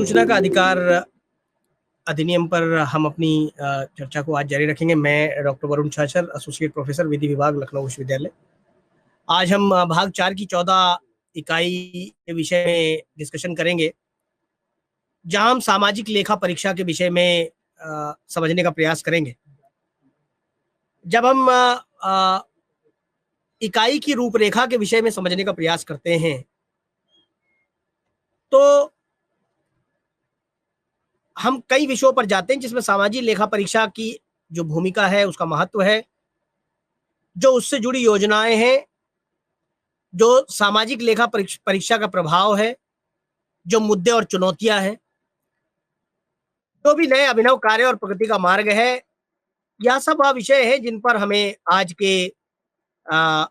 सूचना का अधिकार अधिनियम पर हम अपनी चर्चा को आज जारी रखेंगे। मैं डॉक्टर वरुण छाछर, एसोसिएट प्रोफेसर विधि विभाग, लखनऊ विश्वविद्यालय। आज हम भाग 4 की 14 इकाई के विषय में डिस्कशन करेंगे, जहां हम सामाजिक लेखा परीक्षा के विषय में समझने का प्रयास करेंगे। जब हम इकाई की रूपरेखा के विषय में समझने का प्रयास करते हैं तो हम कई विषयों पर जाते हैं, जिसमें सामाजिक लेखा परीक्षा की जो भूमिका है, उसका महत्व है, जो उससे जुड़ी योजनाएं हैं, जो सामाजिक लेखा परीक्षा का प्रभाव है, जो मुद्दे और चुनौतियां हैं, जो भी नए अभिनव कार्य और प्रगति का मार्ग है, यह सब वह विषय है जिन पर हमें आज के आ,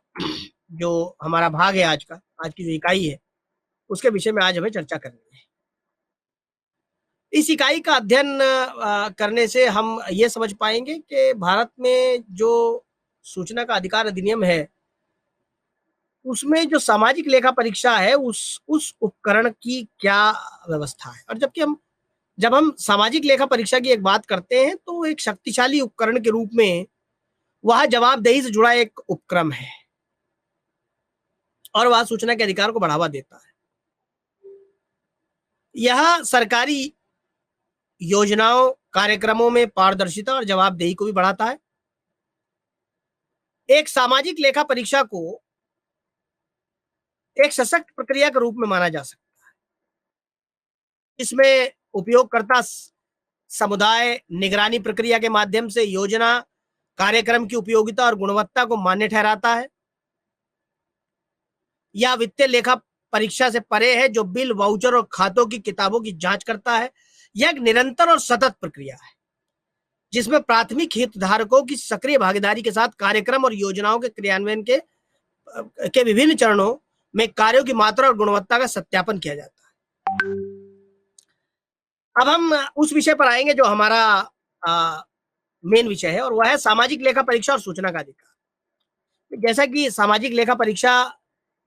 जो हमारा भाग है, आज की जो इकाई है, उसके विषय में आज हमें चर्चा करनी है। इस इकाई का अध्ययन करने से हम ये समझ पाएंगे कि भारत में जो सूचना का अधिकार अधिनियम है, उसमें जो सामाजिक लेखा परीक्षा है, उस उपकरण की क्या व्यवस्था है। और जब हम सामाजिक लेखा परीक्षा की एक बात करते हैं तो एक शक्तिशाली उपकरण के रूप में वह जवाबदेही से जुड़ा एक उपक्रम है और वह सूचना के अधिकार को बढ़ावा देता है। यह सरकारी योजनाओं, कार्यक्रमों में पारदर्शिता और जवाबदेही को भी बढ़ाता है। एक सामाजिक लेखा परीक्षा को एक सशक्त प्रक्रिया के रूप में माना जा सकता है। इसमें उपयोगकर्ता समुदाय निगरानी प्रक्रिया के माध्यम से योजना, कार्यक्रम की उपयोगिता और गुणवत्ता को मान्य ठहराता है। यह वित्तीय लेखा परीक्षा से परे है, जो बिल, वाउचर और खातों की किताबों की जांच करता है। यह एक निरंतर और सतत प्रक्रिया है, जिसमें प्राथमिक हितधारकों की सक्रिय भागीदारी के साथ कार्यक्रम और योजनाओं के क्रियान्वयन के विभिन्न चरणों में कार्यों की मात्रा और गुणवत्ता का सत्यापन किया जाता है। अब हम उस विषय पर आएंगे जो हमारा मेन विषय है, और वह है सामाजिक लेखा परीक्षा और सूचना का अधिकार। जैसा कि सामाजिक लेखा परीक्षा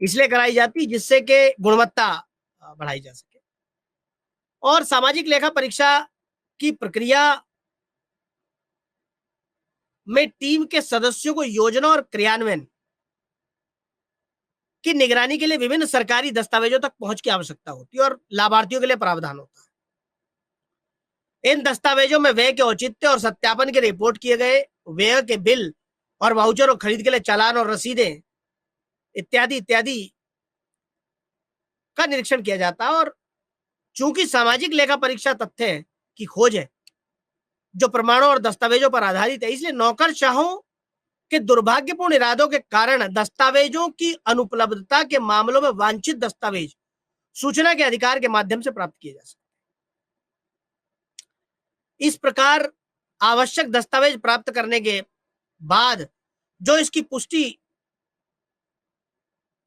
इसलिए कराई जाती जिससे कि गुणवत्ता बढ़ाई जा सके, और सामाजिक लेखा परीक्षा की प्रक्रिया में टीम के सदस्यों को योजना और क्रियान्वयन की निगरानी के लिए विभिन्न सरकारी दस्तावेजों तक पहुंच की आवश्यकता होती है और लाभार्थियों के लिए प्रावधान होता है। इन दस्तावेजों में व्यय के औचित्य और सत्यापन के रिपोर्ट किए गए व्यय के बिल और वाउचर और खरीद के लिए चालान और रसीदें इत्यादि इत्यादि का निरीक्षण किया जाता है। और चूंकि सामाजिक लेखा परीक्षा तथ्य की खोज है जो प्रमाणों और दस्तावेजों पर आधारित है, इसलिए नौकरशाहों के दुर्भाग्यपूर्ण इरादों के कारण दस्तावेजों की अनुपलब्धता के मामलों में वांछित दस्तावेज सूचना के अधिकार के माध्यम से प्राप्त किए जा सकते हैं। इस प्रकार आवश्यक दस्तावेज प्राप्त करने के बाद जो इसकी पुष्टि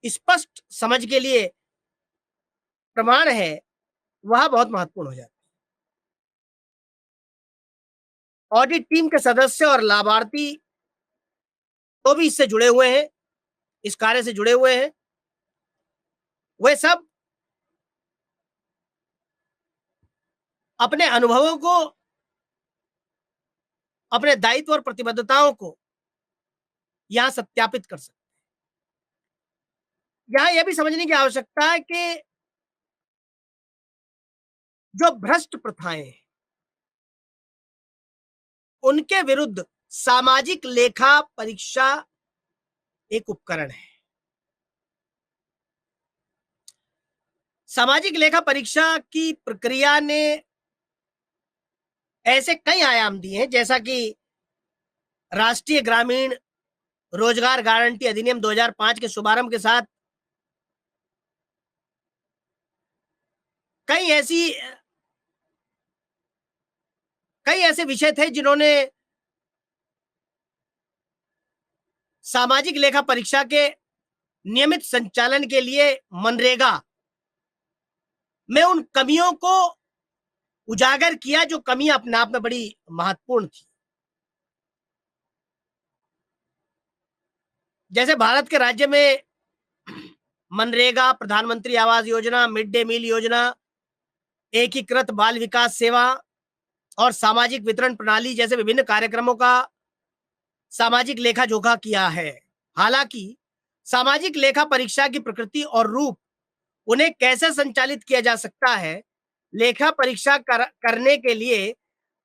स्पष्ट समझ के लिए प्रमाण है, वह बहुत महत्वपूर्ण हो जाता है। ऑडिट टीम के सदस्य और लाभार्थी तो भी इससे जुड़े हुए हैं, इस कार्य से जुड़े हुए हैं, वे सब अपने अनुभवों को, अपने दायित्व और प्रतिबद्धताओं को यहां सत्यापित कर सकते हैं। यहां यह भी समझने की आवश्यकता है कि जो भ्रष्ट प्रथाएं हैं, उनके विरुद्ध सामाजिक लेखा परीक्षा एक उपकरण है। सामाजिक लेखा परीक्षा की प्रक्रिया ने ऐसे कई आयाम दिए हैं, जैसा कि राष्ट्रीय ग्रामीण रोजगार गारंटी अधिनियम 2005 के शुभारंभ के साथ कई ऐसे विषय थे जिन्होंने सामाजिक लेखा परीक्षा के नियमित संचालन के लिए मनरेगा में उन कमियों को उजागर किया, जो कमियां अपने आप में बड़ी महत्वपूर्ण थी। जैसे भारत के राज्य में मनरेगा, प्रधानमंत्री Awas Yojana, mid day meal योजना, एकीकृत बाल विकास सेवा और सामाजिक वितरण प्रणाली जैसे विभिन्न कार्यक्रमों का सामाजिक लेखा जोखा किया है। हालांकि सामाजिक लेखा परीक्षा की प्रकृति और रूप, उन्हें कैसे संचालित किया जा सकता है, लेखा परीक्षा करने के लिए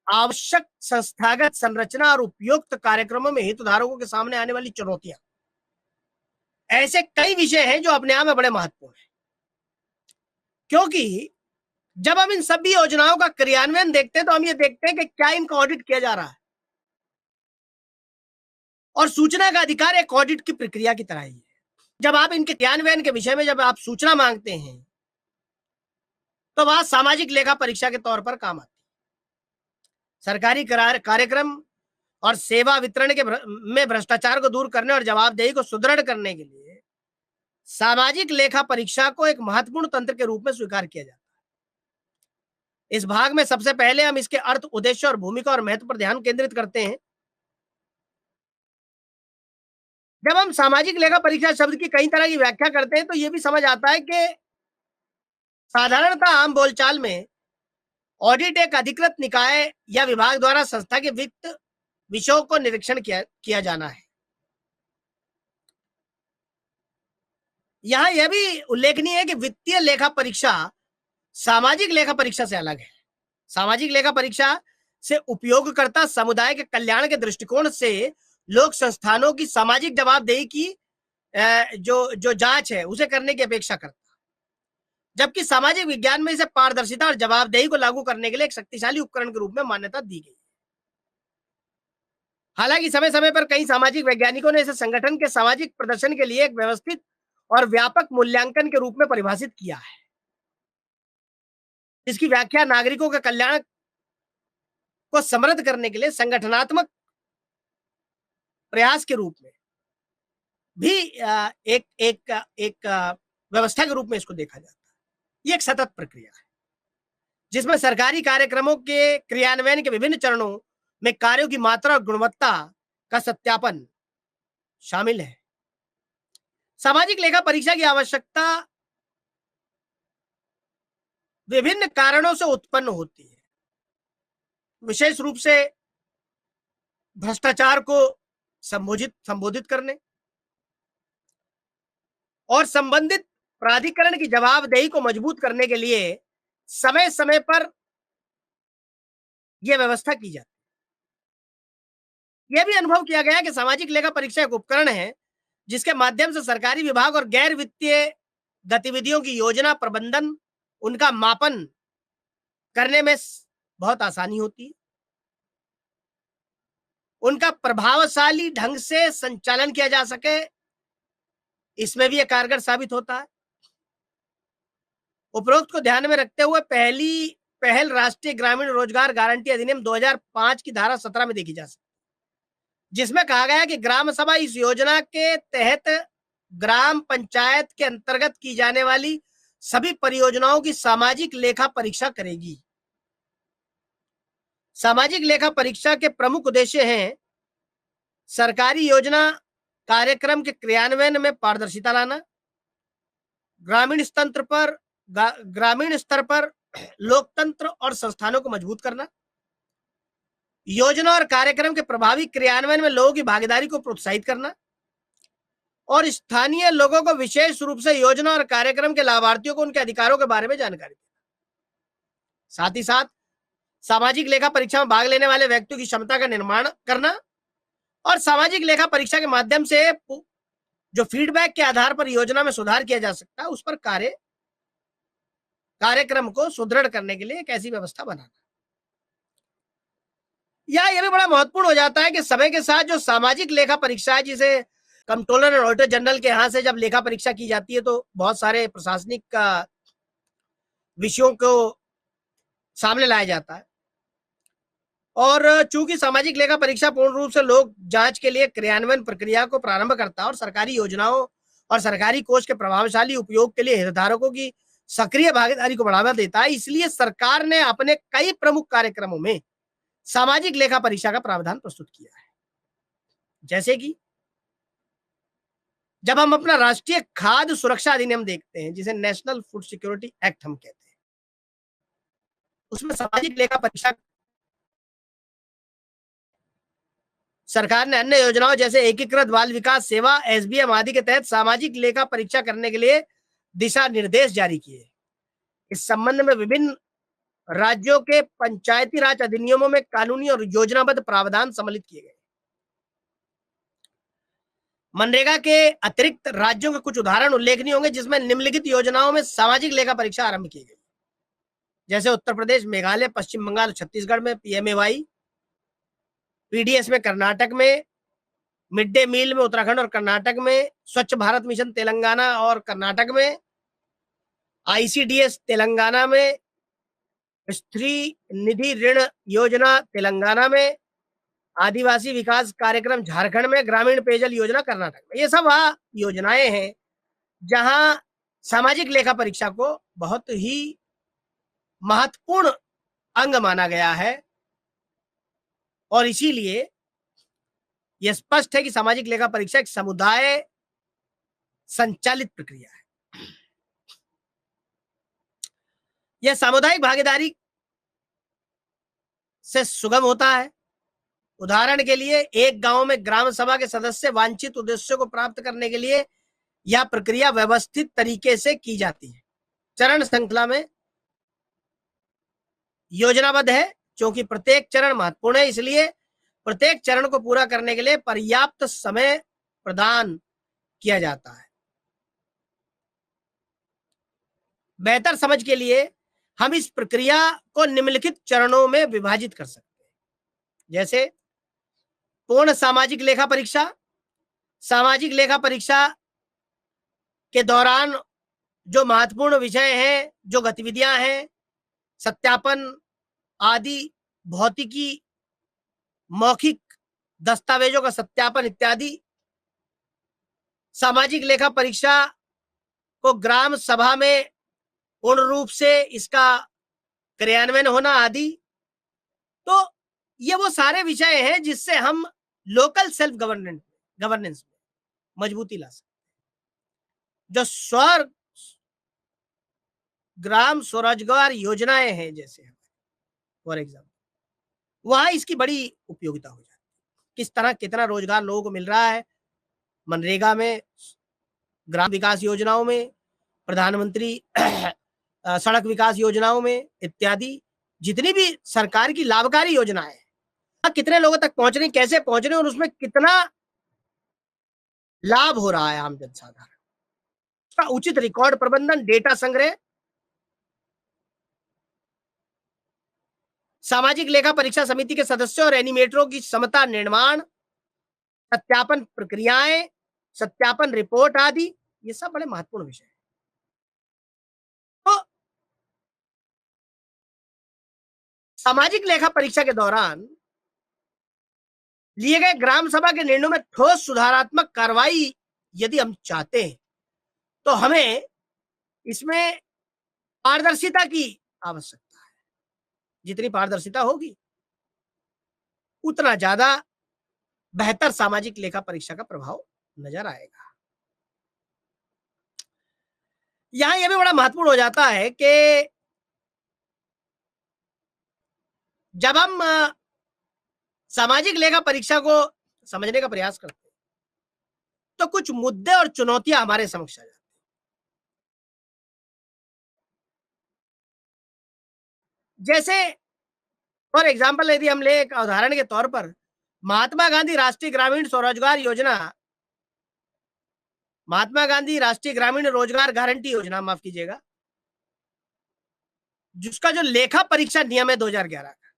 आवश्यक संस्थागत संरचना और उपयुक्त कार्यक्रमों में हितधारकों के सामने आने वाली चुनौतियां, ऐसे कई विषय हैं जो अपने आप में बड़े महत्वपूर्ण हैं। क्योंकि जब हम इन सभी योजनाओं का क्रियान्वयन देखते हैं तो हम ये देखते हैं कि क्या इनका ऑडिट किया जा रहा है, और सूचना का अधिकार एक ऑडिट की प्रक्रिया की तरह ही है। जब आप इनके क्रियान्वयन के विषय में जब आप सूचना मांगते हैं तो वह सामाजिक लेखा परीक्षा के तौर पर काम आती है। सरकारी कार्यक्रम और सेवा वितरण के में भ्रष्टाचार को दूर करने और जवाबदेही को सुदृढ़ करने के लिए सामाजिक लेखा परीक्षा को एक महत्वपूर्ण तंत्र के रूप में स्वीकार किया जाता है। इस भाग में सबसे पहले हम इसके अर्थ, उद्देश्य और भूमिका और महत्व पर ध्यान केंद्रित करते हैं। जब हम सामाजिक लेखा परीक्षा शब्द की कई तरह की व्याख्या करते हैं तो यह भी समझ आता है कि साधारणतः आम बोलचाल में ऑडिट एक अधिकृत निकाय या विभाग द्वारा संस्था के वित्त विषयों को निरीक्षण किया जाना है। यहां यह भी उल्लेखनीय है कि वित्तीय लेखा परीक्षा सामाजिक लेखा परीक्षा से अलग है। सामाजिक लेखा परीक्षा से उपयोगकर्ता समुदाय के कल्याण के दृष्टिकोण से लोक संस्थानों की सामाजिक जवाबदेही की जो जांच है उसे करने की अपेक्षा करता है, जबकि सामाजिक विज्ञान में इसे पारदर्शिता और जवाबदेही को लागू करने के लिए एक शक्तिशाली उपकरण के रूप में मान्यता दी गई। हालांकि समय समय पर कई सामाजिक वैज्ञानिकों ने इसे संगठन के सामाजिक प्रदर्शन के लिए एक व्यवस्थित और व्यापक मूल्यांकन के रूप में परिभाषित किया है, जिसकी व्याख्या नागरिकों के कल्याण को समृद्ध करने के लिए संगठनात्मक प्रयास के रूप में भी एक एक एक व्यवस्था के रूप में इसको देखा जाता है। ये एक सतत प्रक्रिया है जिसमें सरकारी कार्यक्रमों के क्रियान्वयन के विभिन्न चरणों में कार्यों की मात्रा और गुणवत्ता का सत्यापन शामिल है। सामाजिक लेखा परीक्षा की आवश्यकता विभिन्न कारणों से उत्पन्न होती है, विशेष रूप से भ्रष्टाचार को संबोधित करने और संबंधित प्राधिकरण की जवाबदेही को मजबूत करने के लिए समय समय पर यह व्यवस्था की जाती है। यह भी अनुभव किया गया कि सामाजिक लेखा परीक्षा एक उपकरण है जिसके माध्यम से सरकारी विभाग और गैर वित्तीय गतिविधियों की योजना प्रबंधन, उनका मापन करने में बहुत आसानी होती है, उनका प्रभावशाली ढंग से संचालन किया जा सके, इसमें भी यह कारगर साबित होता है। उपरोक्त को ध्यान में रखते हुए पहल राष्ट्रीय ग्रामीण रोजगार गारंटी अधिनियम 2005 की धारा 17 में देखी जा सकती है, जिसमें कहा गया कि ग्राम सभा इस योजना के तहत ग्राम पंचायत के अंतर्गत की जाने वाली सभी परियोजनाओं की सामाजिक लेखा परीक्षा करेगी। सामाजिक लेखा परीक्षा के प्रमुख उद्देश्य हैं सरकारी योजना कार्यक्रम के क्रियान्वयन में पारदर्शिता लाना, ग्रामीण स्तर पर लोकतंत्र और संस्थानों को मजबूत करना, योजना और कार्यक्रम के प्रभावी क्रियान्वयन में लोगों की भागीदारी को प्रोत्साहित करना और स्थानीय लोगों को विशेष रूप से योजना और कार्यक्रम के लाभार्थियों को उनके अधिकारों के बारे में जानकारी देना। साथ ही साथ सामाजिक लेखा परीक्षा में भाग लेने वाले व्यक्तियों की क्षमता का निर्माण करना और सामाजिक लेखा परीक्षा के माध्यम से जो फीडबैक के आधार पर योजना में सुधार किया जा सकता है उस पर कार्यक्रम को सुदृढ़ करने के लिए एक ऐसी व्यवस्था बनाना। यह भी बड़ा महत्वपूर्ण हो जाता है कि समय के साथ जो सामाजिक लेखा परीक्षा है, जिसे कंट्रोलर और ऑडिटर जनरल के यहां से जब लेखा परीक्षा की जाती है तो बहुत सारे प्रशासनिक विषयों को सामने लाया जाता है, और चूंकि सामाजिक लेखा परीक्षा पूर्ण रूप से लोक जांच के लिए क्रियान्वयन प्रक्रिया को प्रारंभ करता है और सरकारी योजनाओं और सरकारी कोष के प्रभावशाली उपयोग के लिए हितधारकों की सक्रिय भागीदारी को बढ़ावा देता है, इसलिए सरकार ने अपने कई प्रमुख कार्यक्रमों में सामाजिक लेखा परीक्षा का प्रावधान प्रस्तुत किया है। जैसे कि जब हम अपना राष्ट्रीय खाद्य सुरक्षा अधिनियम देखते हैं, जिसे नेशनल फूड सिक्योरिटी एक्ट हम कहते हैं, उसमें सामाजिक लेखा परीक्षा सरकार ने अन्य योजनाओं जैसे एकीकृत बाल विकास सेवा, एसबीएम आदि के तहत सामाजिक लेखा परीक्षा करने के लिए दिशा निर्देश जारी किए। इस संबंध में विभिन्न राज्यों के पंचायती राज अधिनियमों में कानूनी और योजनाबद्ध प्रावधान सम्मिलित किए गए। मनरेगा के अतिरिक्त राज्यों के कुछ उदाहरण उल्लेखनीय होंगे जिसमें निम्नलिखित योजनाओं में सामाजिक लेखा परीक्षा आरंभ की गई, जैसे उत्तर प्रदेश, मेघालय, पश्चिम बंगाल, छत्तीसगढ़ में पीएमएवाई, पीडीएस में कर्नाटक में, मिड डे मील में उत्तराखंड और कर्नाटक में, स्वच्छ भारत मिशन तेलंगाना और कर्नाटक में, आईसीडीएस तेलंगाना में, स्त्री निधि ऋण योजना तेलंगाना में, आदिवासी विकास कार्यक्रम झारखंड में, ग्रामीण पेयजल योजना कर्नाटक में। ये सब वह योजनाएं हैं जहां सामाजिक लेखा परीक्षा को बहुत ही महत्वपूर्ण अंग माना गया है और इसीलिए यह स्पष्ट है कि सामाजिक लेखा परीक्षा एक समुदाय संचालित प्रक्रिया है। यह सामुदायिक भागीदारी से सुगम होता है। उदाहरण के लिए एक गांव में ग्राम सभा के सदस्य वांछित उद्देश्यों को प्राप्त करने के लिए यह प्रक्रिया व्यवस्थित तरीके से की जाती है। चरण श्रृंखला में योजनाबद्ध है। क्योंकि प्रत्येक चरण महत्वपूर्ण है, इसलिए प्रत्येक चरण को पूरा करने के लिए पर्याप्त समय प्रदान किया जाता है। बेहतर समझ के लिए हम इस प्रक्रिया को निम्नलिखित चरणों में विभाजित कर सकते हैं, जैसे पूर्ण सामाजिक लेखा परीक्षा। सामाजिक लेखा परीक्षा के दौरान जो महत्वपूर्ण विषय हैं, जो गतिविधियां हैं, सत्यापन आदि, भौतिकी, मौखिक दस्तावेजों का सत्यापन इत्यादि। सामाजिक लेखा परीक्षा को ग्राम सभा में पूर्ण रूप से इसका क्रियान्वयन होना आदि। तो ये वो सारे विषय हैं जिससे हम लोकल सेल्फ गवर्नेंस में मजबूती ला सकते हैं। जो ग्राम स्वरोजगार योजनाएं हैं, जैसे फॉर एग्जाम्पल, वहां इसकी बड़ी उपयोगिता हो जाती है। किस तरह कितना रोजगार लोगों को मिल रहा है मनरेगा में, ग्राम विकास योजनाओं में, प्रधानमंत्री सड़क विकास योजनाओं में इत्यादि। जितनी भी सरकार की लाभकारी योजनाएं हैं, कितने लोगों तक पहुंच रही, कैसे पहुंच रही और उसमें कितना लाभ हो रहा है आम जनसाधारण, उसका उचित रिकॉर्ड प्रबंधन, डेटा संग्रह। सामाजिक लेखा परीक्षा समिति के सदस्यों और एनिमेटरों की क्षमता निर्माण, सत्यापन प्रक्रियाएं, सत्यापन रिपोर्ट आदि, ये सब बड़े महत्वपूर्ण विषय हैं। तो सामाजिक लेखा परीक्षा के दौरान लिए गए ग्राम सभा के निर्णयों में ठोस सुधारात्मक कार्रवाई यदि हम चाहते हैं तो हमें इसमें पारदर्शिता की आवश्यकता है। जितनी पारदर्शिता होगी उतना ज्यादा बेहतर सामाजिक लेखा परीक्षा का प्रभाव नजर आएगा। यहां यह भी बड़ा महत्वपूर्ण हो जाता है कि जब हम सामाजिक लेखा परीक्षा को समझने का प्रयास करते हैं तो कुछ मुद्दे और चुनौतियां हमारे समक्ष आ जाती हैं। जैसे फॉर एग्जाम्पल यदि हम ले एक उदाहरण के तौर पर महात्मा गांधी राष्ट्रीय ग्रामीण स्वरोजगार योजना, महात्मा गांधी राष्ट्रीय ग्रामीण रोजगार गारंटी योजना, माफ कीजिएगा, जिसका जो लेखा परीक्षा नियम है 2011 का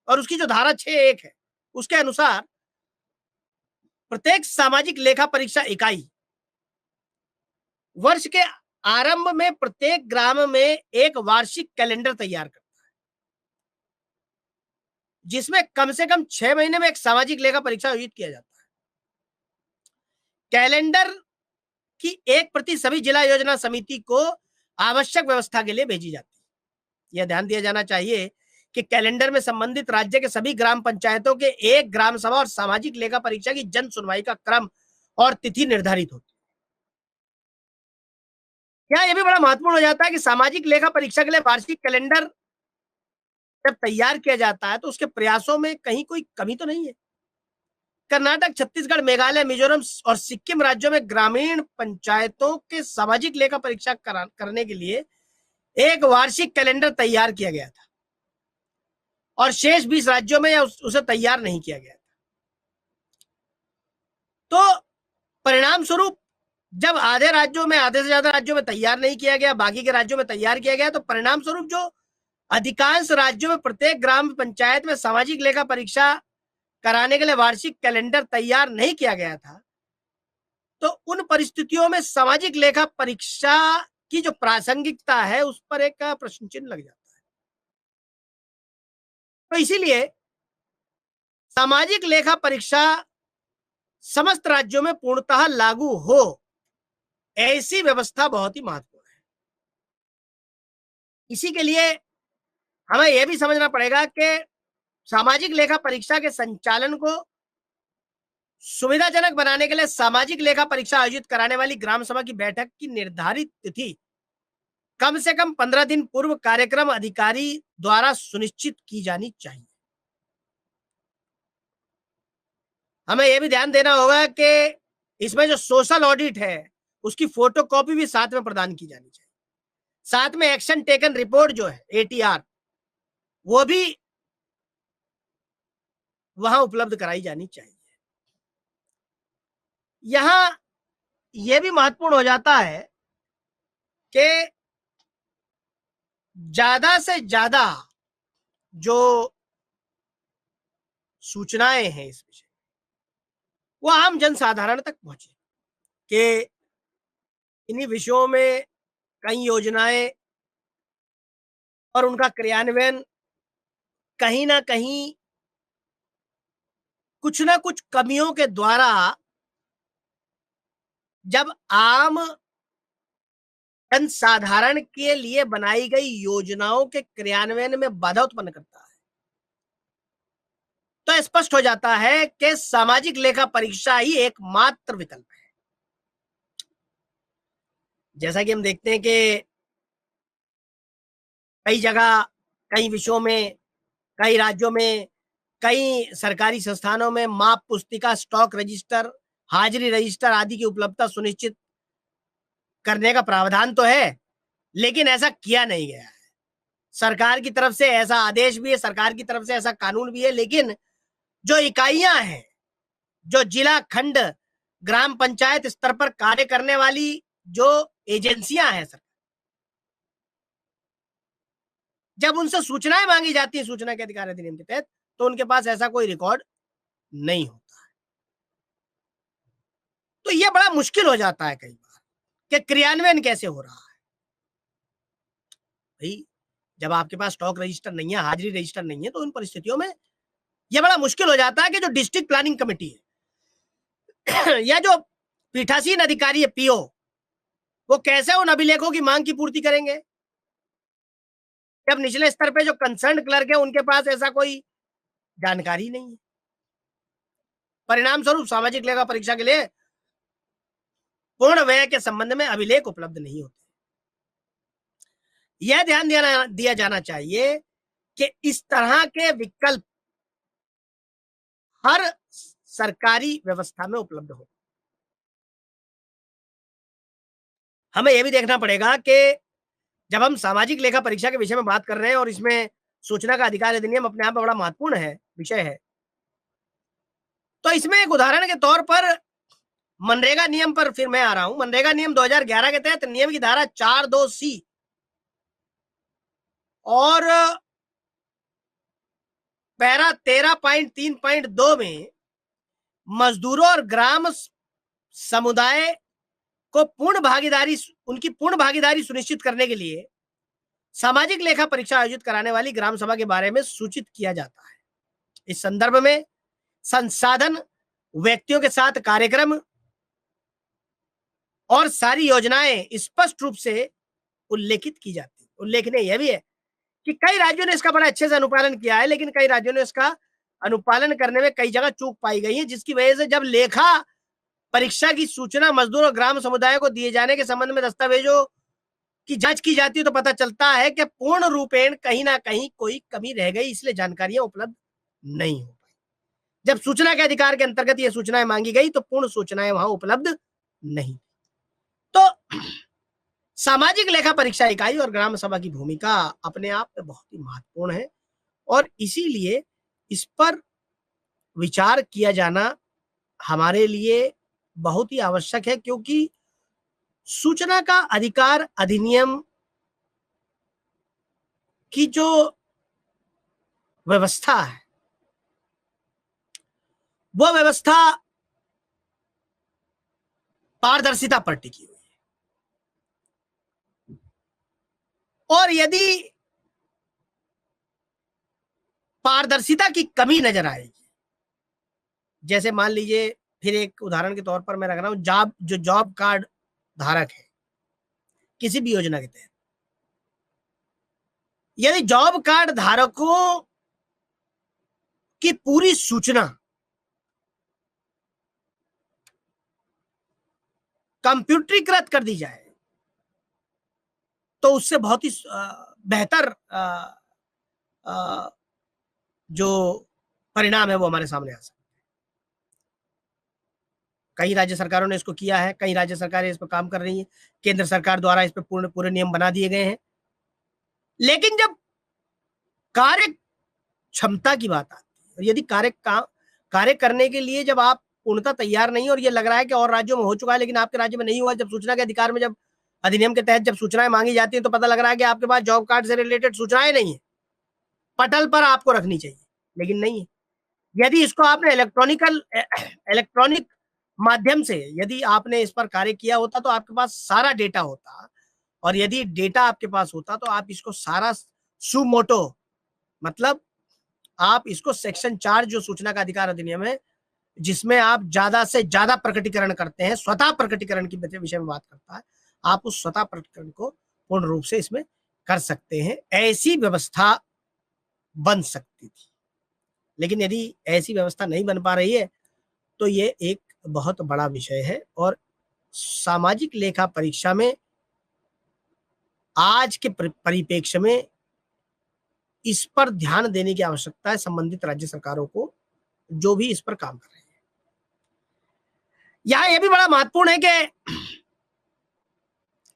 और उसकी जो धारा 6(1) है, उसके अनुसार प्रत्येक सामाजिक लेखा परीक्षा इकाई वर्ष के आरंभ में प्रत्येक ग्राम में एक वार्षिक कैलेंडर तैयार करता है, जिसमें कम से कम 6 महीने में एक सामाजिक लेखा परीक्षा आयोजित किया जाता है। कैलेंडर की एक प्रति सभी जिला योजना समिति को आवश्यक व्यवस्था के लिए भेजी जाती है। यह ध्यान दिया जाना चाहिए कि कैलेंडर में संबंधित राज्य के सभी ग्राम पंचायतों के एक ग्राम सभा और सामाजिक लेखा परीक्षा की जन सुनवाई का क्रम और तिथि निर्धारित होती है। यहाँ यह भी बड़ा महत्वपूर्ण हो जाता है कि सामाजिक लेखा परीक्षा के लिए वार्षिक कैलेंडर जब तैयार किया जाता है तो उसके प्रयासों में कहीं कोई कमी तो नहीं है। कर्नाटक, छत्तीसगढ़, मेघालय, मिजोरम और सिक्किम राज्यों में ग्रामीण पंचायतों के सामाजिक लेखा परीक्षा करने के लिए एक वार्षिक कैलेंडर तैयार किया गया था और शेष 20 राज्यों में उसे तैयार नहीं किया गया था। तो परिणाम स्वरूप जब आधे राज्यों में, आधे से ज्यादा राज्यों में तैयार नहीं किया गया, बाकी के राज्यों में तैयार किया गया, तो परिणाम स्वरूप जो अधिकांश राज्यों में प्रत्येक ग्राम पंचायत में सामाजिक लेखा परीक्षा कराने के लिए वार्षिक कैलेंडर तैयार नहीं किया गया था, तो उन परिस्थितियों में सामाजिक लेखा परीक्षा की जो प्रासंगिकता है उस पर एक प्रश्न चिन्ह लग जाता है। तो इसीलिए सामाजिक लेखा परीक्षा समस्त राज्यों में पूर्णतः लागू हो, ऐसी व्यवस्था बहुत ही महत्वपूर्ण है। इसी के लिए हमें यह भी समझना पड़ेगा कि सामाजिक लेखा परीक्षा के संचालन को सुविधाजनक बनाने के लिए सामाजिक लेखा परीक्षा आयोजित कराने वाली ग्राम सभा की बैठक की निर्धारित तिथि कम से कम 15 दिन पूर्व कार्यक्रम अधिकारी द्वारा सुनिश्चित की जानी चाहिए। हमें यह भी ध्यान देना होगा कि इसमें जो सोशल ऑडिट है उसकी फोटोकॉपी भी साथ में प्रदान की जानी चाहिए। साथ में एक्शन टेकन रिपोर्ट जो है ATR वो भी वहां उपलब्ध कराई जानी चाहिए। यहां यह भी महत्वपूर्ण हो जाता है कि ज्यादा से ज्यादा जो सूचनाएं हैं इस विषय वो आम जनसाधारण तक पहुंचे कि इन्हीं विषयों में कई योजनाएं और उनका क्रियान्वयन कहीं ना कहीं कुछ ना कुछ कमियों के द्वारा जब आम जनसाधारण के लिए बनाई गई योजनाओं के क्रियान्वयन में बाधा उत्पन्न करता है, तो स्पष्ट हो जाता है कि सामाजिक लेखा परीक्षा ही एकमात्र विकल्प है। जैसा कि हम देखते हैं कि कई जगह, कई विषयों में, कई राज्यों में, कई सरकारी संस्थानों में माप पुस्तिका, स्टॉक रजिस्टर, हाजिरी रजिस्टर आदि की उपलब्धता सुनिश्चित करने का प्रावधान तो है, लेकिन ऐसा किया नहीं गया है। सरकार की तरफ से ऐसा आदेश भी है, सरकार की तरफ से ऐसा कानून भी है, लेकिन जो इकाइयां हैं, जो जिला, खंड, ग्राम पंचायत स्तर पर कार्य करने वाली जो एजेंसियां हैं सर, जब उनसे सूचनाएं मांगी जाती है सूचना के अधिकार अधिनियम के तहत, तो उनके पास ऐसा कोई रिकॉर्ड नहीं होता है। तो यह बड़ा मुश्किल हो जाता है कई बार कि क्रियान्वयन कैसे हो रहा है। भाई जब आपके पास स्टॉक रजिस्टर नहीं है, हाजिरी रजिस्टर नहीं है, तो उन परिस्थितियों में यह बड़ा मुश्किल हो जाता है कि जो डिस्ट्रिक्ट प्लानिंग कमेटी है या जो पीठासीन अधिकारी है PO, वो कैसे उन अभिलेखों की मांग की पूर्ति करेंगे जब निचले स्तर पे जो कंसर्न क्लर्क है उनके पास ऐसा कोई जानकारी नहीं है। परिणाम स्वरूप सामाजिक लेखा परीक्षा के लिए पूर्ण व्यय के संबंध में अभिलेख उपलब्ध नहीं होते। यह ध्यान दिया जाना चाहिए कि इस तरह के विकल्प हर सरकारी व्यवस्था में उपलब्ध हो। हमें यह भी देखना पड़ेगा कि जब हम सामाजिक लेखा परीक्षा के विषय में बात कर रहे हैं और इसमें सूचना का अधिकार अधिनियम अपने आप में बड़ा महत्वपूर्ण है, विषय है, तो इसमें एक उदाहरण के तौर पर मनरेगा नियम पर फिर मैं आ रहा हूं। मनरेगा नियम 2011 के तहत नियम की धारा 42C और पैरा 13.3.2 में मजदूरों और ग्राम समुदाय को उनकी पूर्ण भागीदारी सुनिश्चित करने के लिए सामाजिक लेखा परीक्षा आयोजित कराने वाली ग्राम सभा के बारे में सूचित किया जाता है। इस संदर्भ में संसाधन, व्यक्तियों के साथ कार्यक्रम और सारी योजनाएं स्पष्ट रूप से उल्लेखित की जाती है। उल्लेखनीय यह भी है कि कई राज्यों ने इसका बड़ा अच्छे से अनुपालन किया है, लेकिन कई राज्यों ने इसका अनुपालन करने में कई जगह चूक पाई गई है, जिसकी वजह से जब लेखा परीक्षा की सूचना मजदूर और ग्राम समुदाय को दिए जाने के संबंध में दस्तावेजों की जांच की जाती है तो पता चलता है कि पूर्ण रूपेण कहीं ना कहीं कोई कमी रह गई, इसलिए जानकारियां उपलब्ध नहीं हो पाई। जब सूचना के अधिकार के अंतर्गत ये सूचनाएं मांगी गई तो पूर्ण सूचनाएं वहां उपलब्ध नहीं। तो सामाजिक लेखा परीक्षा इकाई और ग्राम सभा की भूमिका अपने आप में बहुत ही महत्वपूर्ण है और इसीलिए इस पर विचार किया जाना हमारे लिए बहुत ही आवश्यक है, क्योंकि सूचना का अधिकार अधिनियम की जो व्यवस्था है, वो व्यवस्था पारदर्शिता पर टिकी हुई है। और यदि पारदर्शिता की कमी नजर आएगी, जैसे मान लीजिए, फिर एक उदाहरण के तौर पर मैं रख रहा हूं, जो जॉब कार्ड धारक है किसी भी योजना के तहत, यदि जॉब कार्ड धारकों की पूरी सूचना कंप्यूटरीकृत कर दी जाए तो उससे बहुत ही बेहतर जो परिणाम है वो हमारे सामने आ सकता है। कई राज्य सरकारों ने इसको किया है, कई राज्य सरकारें इस पर काम कर रही हैं, केंद्र सरकार द्वारा इस पर पूरे नियम बना दिए गए हैं। लेकिन जब कार्य क्षमता की बात आती है और यदि कार्य करने के लिए जब आप पूर्णतः तैयार नहीं, और ये लग रहा है कि और राज्यों में हो चुका है लेकिन आपके राज्य में नहीं हुआ, जब सूचना के अधिकार में जब अधिनियम के तहत जब सूचनाएं मांगी जाती है तो पता लग रहा है कि आपके पास जॉब कार्ड से रिलेटेड सूचनाएं नहीं है, पटल पर आपको रखनी चाहिए लेकिन नहीं है। यदि इसको आपने इलेक्ट्रॉनिक माध्यम से यदि आपने इस पर कार्य किया होता तो आपके पास सारा डेटा होता, और यदि डेटा आपके पास होता तो आप इसको सारा सुमोटो, मतलब आप इसको सेक्शन 4 जो सूचना का अधिकार अधिनियम है, जिसमें आप ज्यादा से ज्यादा प्रकटीकरण करते हैं, स्वतः प्रकटीकरण की विषय में बात करता है, आप उस स्वतः प्रकटीकरण को पूर्ण रूप से इसमें कर सकते हैं। ऐसी व्यवस्था बन सकती थी, लेकिन यदि ऐसी व्यवस्था नहीं बन पा रही है तो ये एक बहुत बड़ा विषय है और सामाजिक लेखा परीक्षा में आज के परिप्रेक्ष्य में इस पर ध्यान देने की आवश्यकता है संबंधित राज्य सरकारों को, जो भी इस पर काम कर रहे हैं। यहां यह भी बड़ा महत्वपूर्ण है कि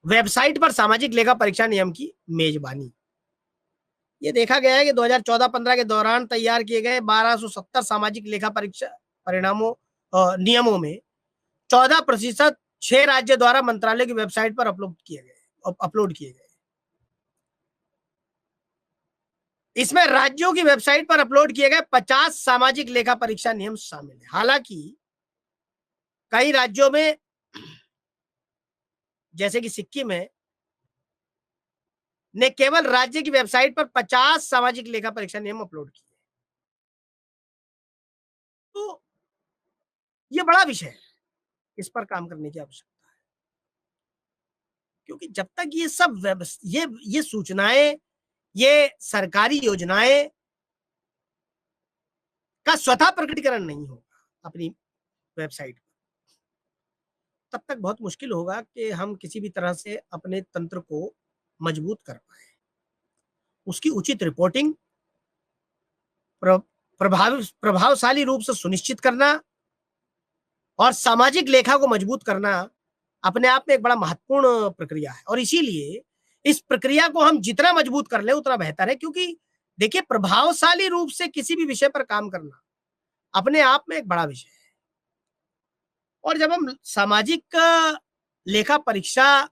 वेबसाइट पर सामाजिक लेखा परीक्षा नियम की मेजबानी, ये देखा गया है कि 2014-15 के दौरान तैयार किए गए 1270 सामाजिक लेखा परीक्षा परिणामों नियमों में 14% 6 राज्य द्वारा मंत्रालय की वेबसाइट पर अपलोड किए गए। इसमें राज्यों की वेबसाइट पर अपलोड किए गए 50 सामाजिक लेखा परीक्षा नियम शामिल है। हालांकि कई राज्यों में जैसे कि सिक्किम है ने केवल राज्य की वेबसाइट पर 50 सामाजिक लेखा परीक्षा नियम अपलोड किए। तो यह बड़ा विषय है, इस पर काम करने की आवश्यकता है, क्योंकि जब तक ये सब ये सूचनाएं, ये सरकारी योजनाएं का स्वतः प्रकटीकरण नहीं होगा अपनी वेबसाइट पर, तब तक बहुत मुश्किल होगा कि हम किसी भी तरह से अपने तंत्र को मजबूत कर पाए। उसकी उचित रिपोर्टिंग प्रभावशाली रूप से सुनिश्चित करना और सामाजिक लेखा को मजबूत करना अपने आप में एक बड़ा महत्वपूर्ण प्रक्रिया है, और इसीलिए इस प्रक्रिया को हम जितना मजबूत कर ले उतना बेहतर है। क्योंकि देखिए, प्रभावशाली रूप से किसी भी विषय पर काम करना अपने आप में एक बड़ा विषय है, और जब हम सामाजिक लेखा परीक्षा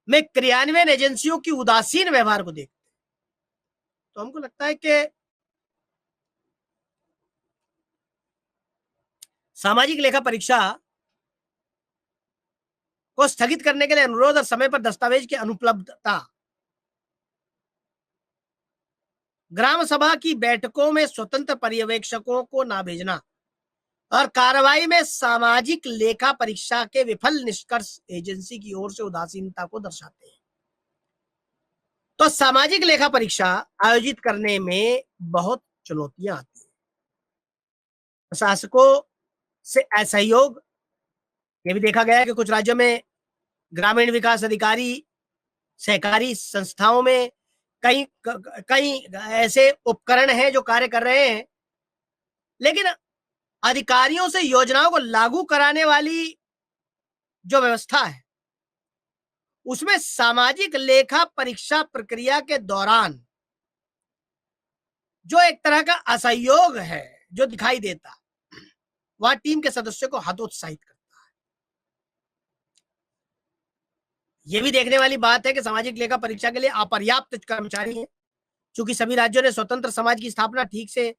में क्रियान्वयन एजेंसियों की उदासीन व्यवहार को देखते हैं तो हमको लगता है कि सामाजिक लेखा परीक्षा को स्थगित करने के लिए अनुरोध और समय पर दस्तावेज की अनुपलब्धता, ग्राम सभा की बैठकों में स्वतंत्र पर्यवेक्षकों को ना भेजना और कार्रवाई में सामाजिक लेखा परीक्षा के विफल निष्कर्ष एजेंसी की ओर से उदासीनता को दर्शाते हैं। तो सामाजिक लेखा परीक्षा आयोजित करने में बहुत चुनौतियां आती हैं। प्रशासकों से असहयोग, ये भी देखा गया है कि कुछ राज्यों में ग्रामीण विकास अधिकारी, सहकारी संस्थाओं में कई कई ऐसे उपकरण हैं जो कार्य कर रहे हैं, लेकिन अधिकारियों से योजनाओं को लागू कराने वाली जो व्यवस्था है उसमें सामाजिक लेखा परीक्षा प्रक्रिया के दौरान जो एक तरह का असहयोग है जो दिखाई देता, वह टीम के सदस्यों को हतोत्साहित करता है। यह भी देखने वाली बात है कि सामाजिक लेखा परीक्षा के लिए अपर्याप्त कर्मचारी हैं। चूंकि सभी राज्यों ने स्वतंत्र समाज की स्थापना ठीक से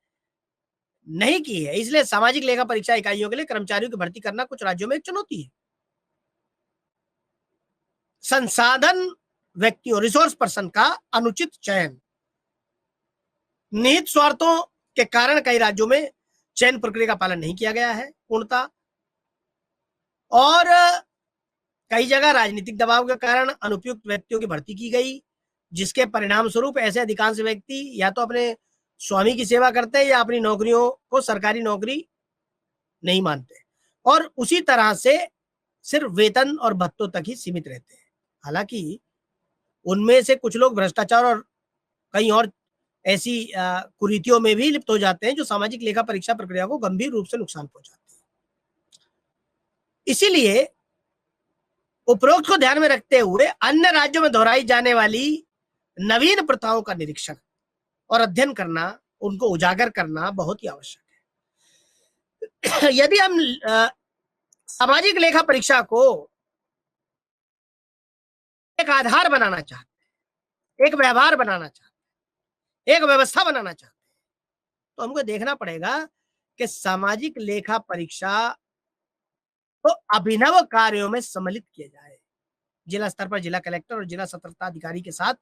नहीं की है, इसलिए सामाजिक लेखा परीक्षा इकाइयों के लिए कर्मचारियों की भर्ती करना कुछ राज्यों में एक चुनौती है। संसाधन व्यक्तियों, रिसोर्स पर्सन का अनुचित चयन, निहित स्वार्थों के कारण कई राज्यों में चयन प्रक्रिया का पालन नहीं किया गया है पूर्णतः, और कई जगह राजनीतिक दबाव के कारण अनुपयुक्त व्यक्तियों की भर्ती की गई, जिसके परिणाम स्वरूप ऐसे अधिकांश व्यक्ति या तो अपने स्वामी की सेवा करते हैं या अपनी नौकरियों को सरकारी नौकरी नहीं मानते और उसी तरह से सिर्फ वेतन और भत्तों तक ही सीमित रहते हैं। हालांकि उनमें से कुछ लोग भ्रष्टाचार और कई और ऐसी कुरीतियों में भी लिप्त हो जाते हैं जो सामाजिक लेखा परीक्षा प्रक्रिया को गंभीर रूप से नुकसान पहुंचाते हैं। इसीलिए उपरोक्त को ध्यान में रखते हुए अन्य राज्यों में दोहराई जाने वाली नवीन प्रथाओं का निरीक्षण और अध्ययन करना, उनको उजागर करना बहुत ही आवश्यक है। यदि हम सामाजिक लेखा परीक्षा को एक आधार बनाना चाहते हैं, एक व्यवहार बनाना चाहते हैं, एक व्यवस्था बनाना चाहते हैं, तो हमको देखना पड़ेगा कि सामाजिक लेखा परीक्षा को अभिनव कार्यों में सम्मिलित किया जाए। जिला स्तर पर जिला कलेक्टर और जिला सतर्कता अधिकारी के साथ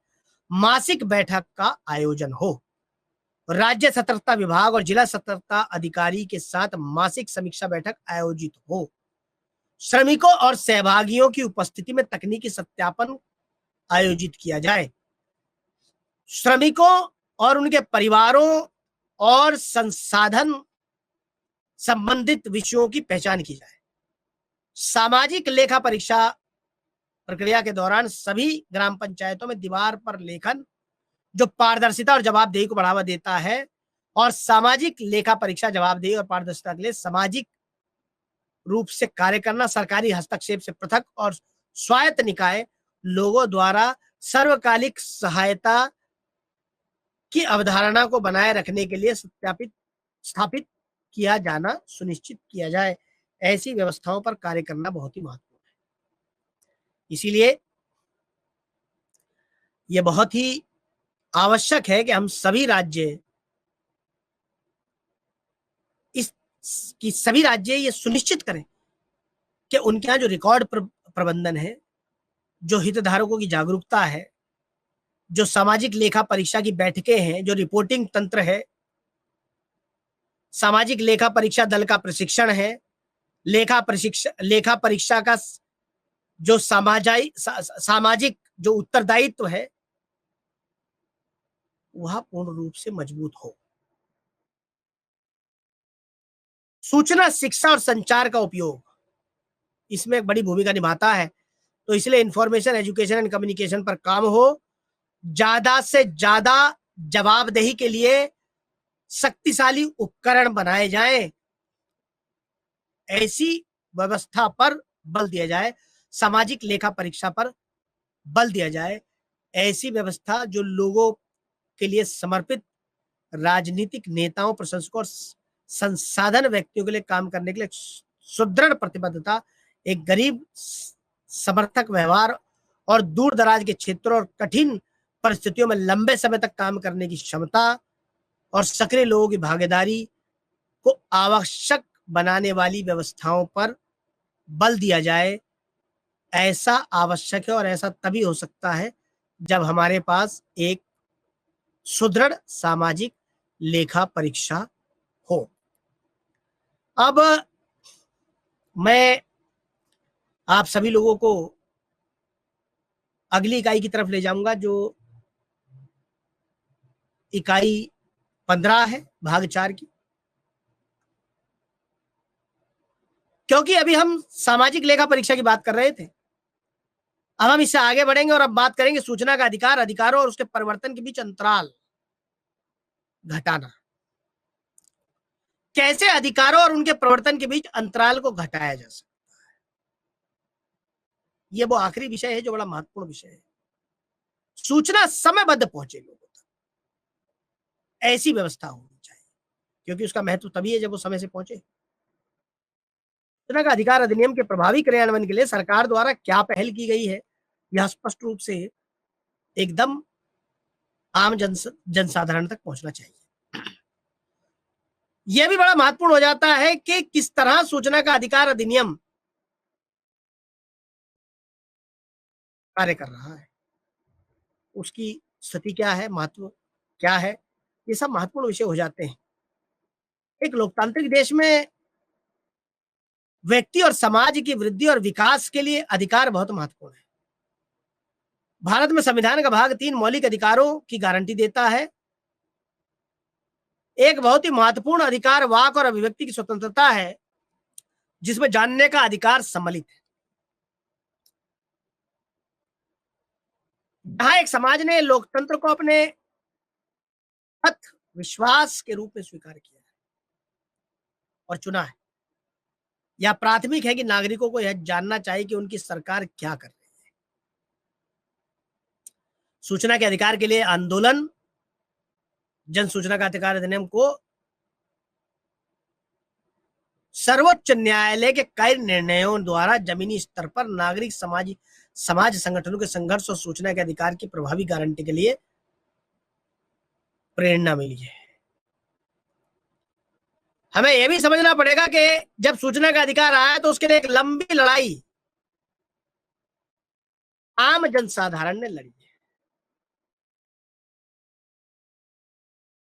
मासिक बैठक का आयोजन हो, राज्य सतर्कता विभाग और जिला सतर्कता अधिकारी के साथ मासिक समीक्षा बैठक आयोजित हो, श्रमिकों और सहभागियों की उपस्थिति में तकनीकी सत्यापन आयोजित किया जाए, श्रमिकों और उनके परिवारों और संसाधन संबंधित विषयों की पहचान की जाए। सामाजिक लेखा परीक्षा प्रक्रिया के दौरान सभी ग्राम पंचायतों में दीवार पर लेखन जो पारदर्शिता और जवाबदेही को बढ़ावा देता है और सामाजिक लेखा परीक्षा जवाबदेही और पारदर्शिता के लिए सामाजिक रूप से कार्य करना, सरकारी हस्तक्षेप से पृथक और स्वायत्त निकाय लोगों द्वारा सर्वकालिक सहायता की अवधारणा को बनाए रखने के लिए स्थापित किया जाना सुनिश्चित किया जाए। ऐसी व्यवस्थाओं पर कार्य करना बहुत ही महत्वपूर्ण है। इसीलिए यह बहुत ही आवश्यक है कि हम सभी राज्य ये सुनिश्चित करें कि उनके यहाँ जो रिकॉर्ड प्रबंधन है, जो हितधारकों की जागरूकता है, जो सामाजिक लेखा परीक्षा की बैठकें हैं, जो रिपोर्टिंग तंत्र है, सामाजिक लेखा परीक्षा दल का प्रशिक्षण है, लेखा परीक्षा का जो सामाजिक जो उत्तरदायित्व है वह पूर्ण रूप से मजबूत हो। सूचना, शिक्षा और संचार का उपयोग इसमें एक बड़ी भूमिका निभाता है, तो इसलिए इंफॉर्मेशन, एजुकेशन एंड कम्युनिकेशन पर काम हो, ज्यादा से ज्यादा जवाबदेही के लिए शक्तिशाली उपकरण बनाए जाएं, ऐसी व्यवस्था पर बल दिया जाए, सामाजिक लेखा परीक्षा पर बल दिया जाए, ऐसी व्यवस्था जो लोगों के लिए समर्पित राजनीतिक नेताओं, प्रशंसकों और संसाधन व्यक्तियों के लिए काम करने के लिए सुदृढ़ प्रतिबद्धता, एक गरीब समर्थक व्यवहार और दूर दराज के क्षेत्रों और कठिन परिस्थितियों में लंबे समय तक काम करने की क्षमता और सक्रिय लोगों की भागीदारी को आवश्यक बनाने वाली व्यवस्थाओं पर बल दिया जाए। ऐसा आवश्यक है और ऐसा तभी हो सकता है जब हमारे पास एक सुदृढ़ सामाजिक लेखा परीक्षा हो। अब मैं आप सभी लोगों को अगली इकाई की तरफ ले जाऊंगा जो इकाई 15 है, भाग 4 की। क्योंकि अभी हम सामाजिक लेखा परीक्षा की बात कर रहे थे, अब हम इससे आगे बढ़ेंगे और अब बात करेंगे सूचना का अधिकार, अधिकारों और उसके परिवर्तन के बीच अंतराल घटाना। कैसे अधिकारों और उनके प्रवर्तन के बीच अंतराल को घटाया जा सकता है, ये वो आखिरी विषय है जो बड़ा महत्वपूर्ण विषय है। सूचना समयबद्ध पहुंचे लोगों तक, ऐसी व्यवस्था होनी चाहिए, क्योंकि उसका महत्व तभी है जब वो समय से पहुंचे। सूचना का अधिकार अधिनियम के प्रभावी क्रियान्वयन के लिए सरकार द्वारा क्या पहल की गई है, यह स्पष्ट रूप से एकदम आम जनसाधारण तक पहुंचना चाहिए। यह भी बड़ा महत्वपूर्ण हो जाता है कि किस तरह सूचना का अधिकार अधिनियम कार्य कर रहा है, उसकी स्थिति क्या है, महत्व क्या है, ये सब महत्वपूर्ण विषय हो जाते हैं। एक लोकतांत्रिक देश में व्यक्ति और समाज की वृद्धि और विकास के लिए अधिकार बहुत महत्वपूर्ण है। भारत में संविधान का भाग 3 मौलिक अधिकारों की गारंटी देता है। एक बहुत ही महत्वपूर्ण अधिकार वाक और अभिव्यक्ति की स्वतंत्रता है, जिसमें जानने का अधिकार सम्मिलित है। जहां एक समाज ने लोकतंत्र को अपने पथ विश्वास के रूप में स्वीकार किया है और चुना है, यह प्राथमिक है कि नागरिकों को यह जानना चाहिए कि उनकी सरकार क्या कर रही है। सूचना के अधिकार के लिए आंदोलन जन सूचना का अधिकार अधिनियम को सर्वोच्च न्यायालय के कई निर्णयों द्वारा जमीनी स्तर पर नागरिक समाज संगठनों के संघर्ष और सूचना के अधिकार की प्रभावी गारंटी के लिए प्रेरणा मिली है। हमें यह भी समझना पड़ेगा कि जब सूचना का अधिकार आया तो उसके लिए एक लंबी लड़ाई आम जनसाधारण ने लड़ी है,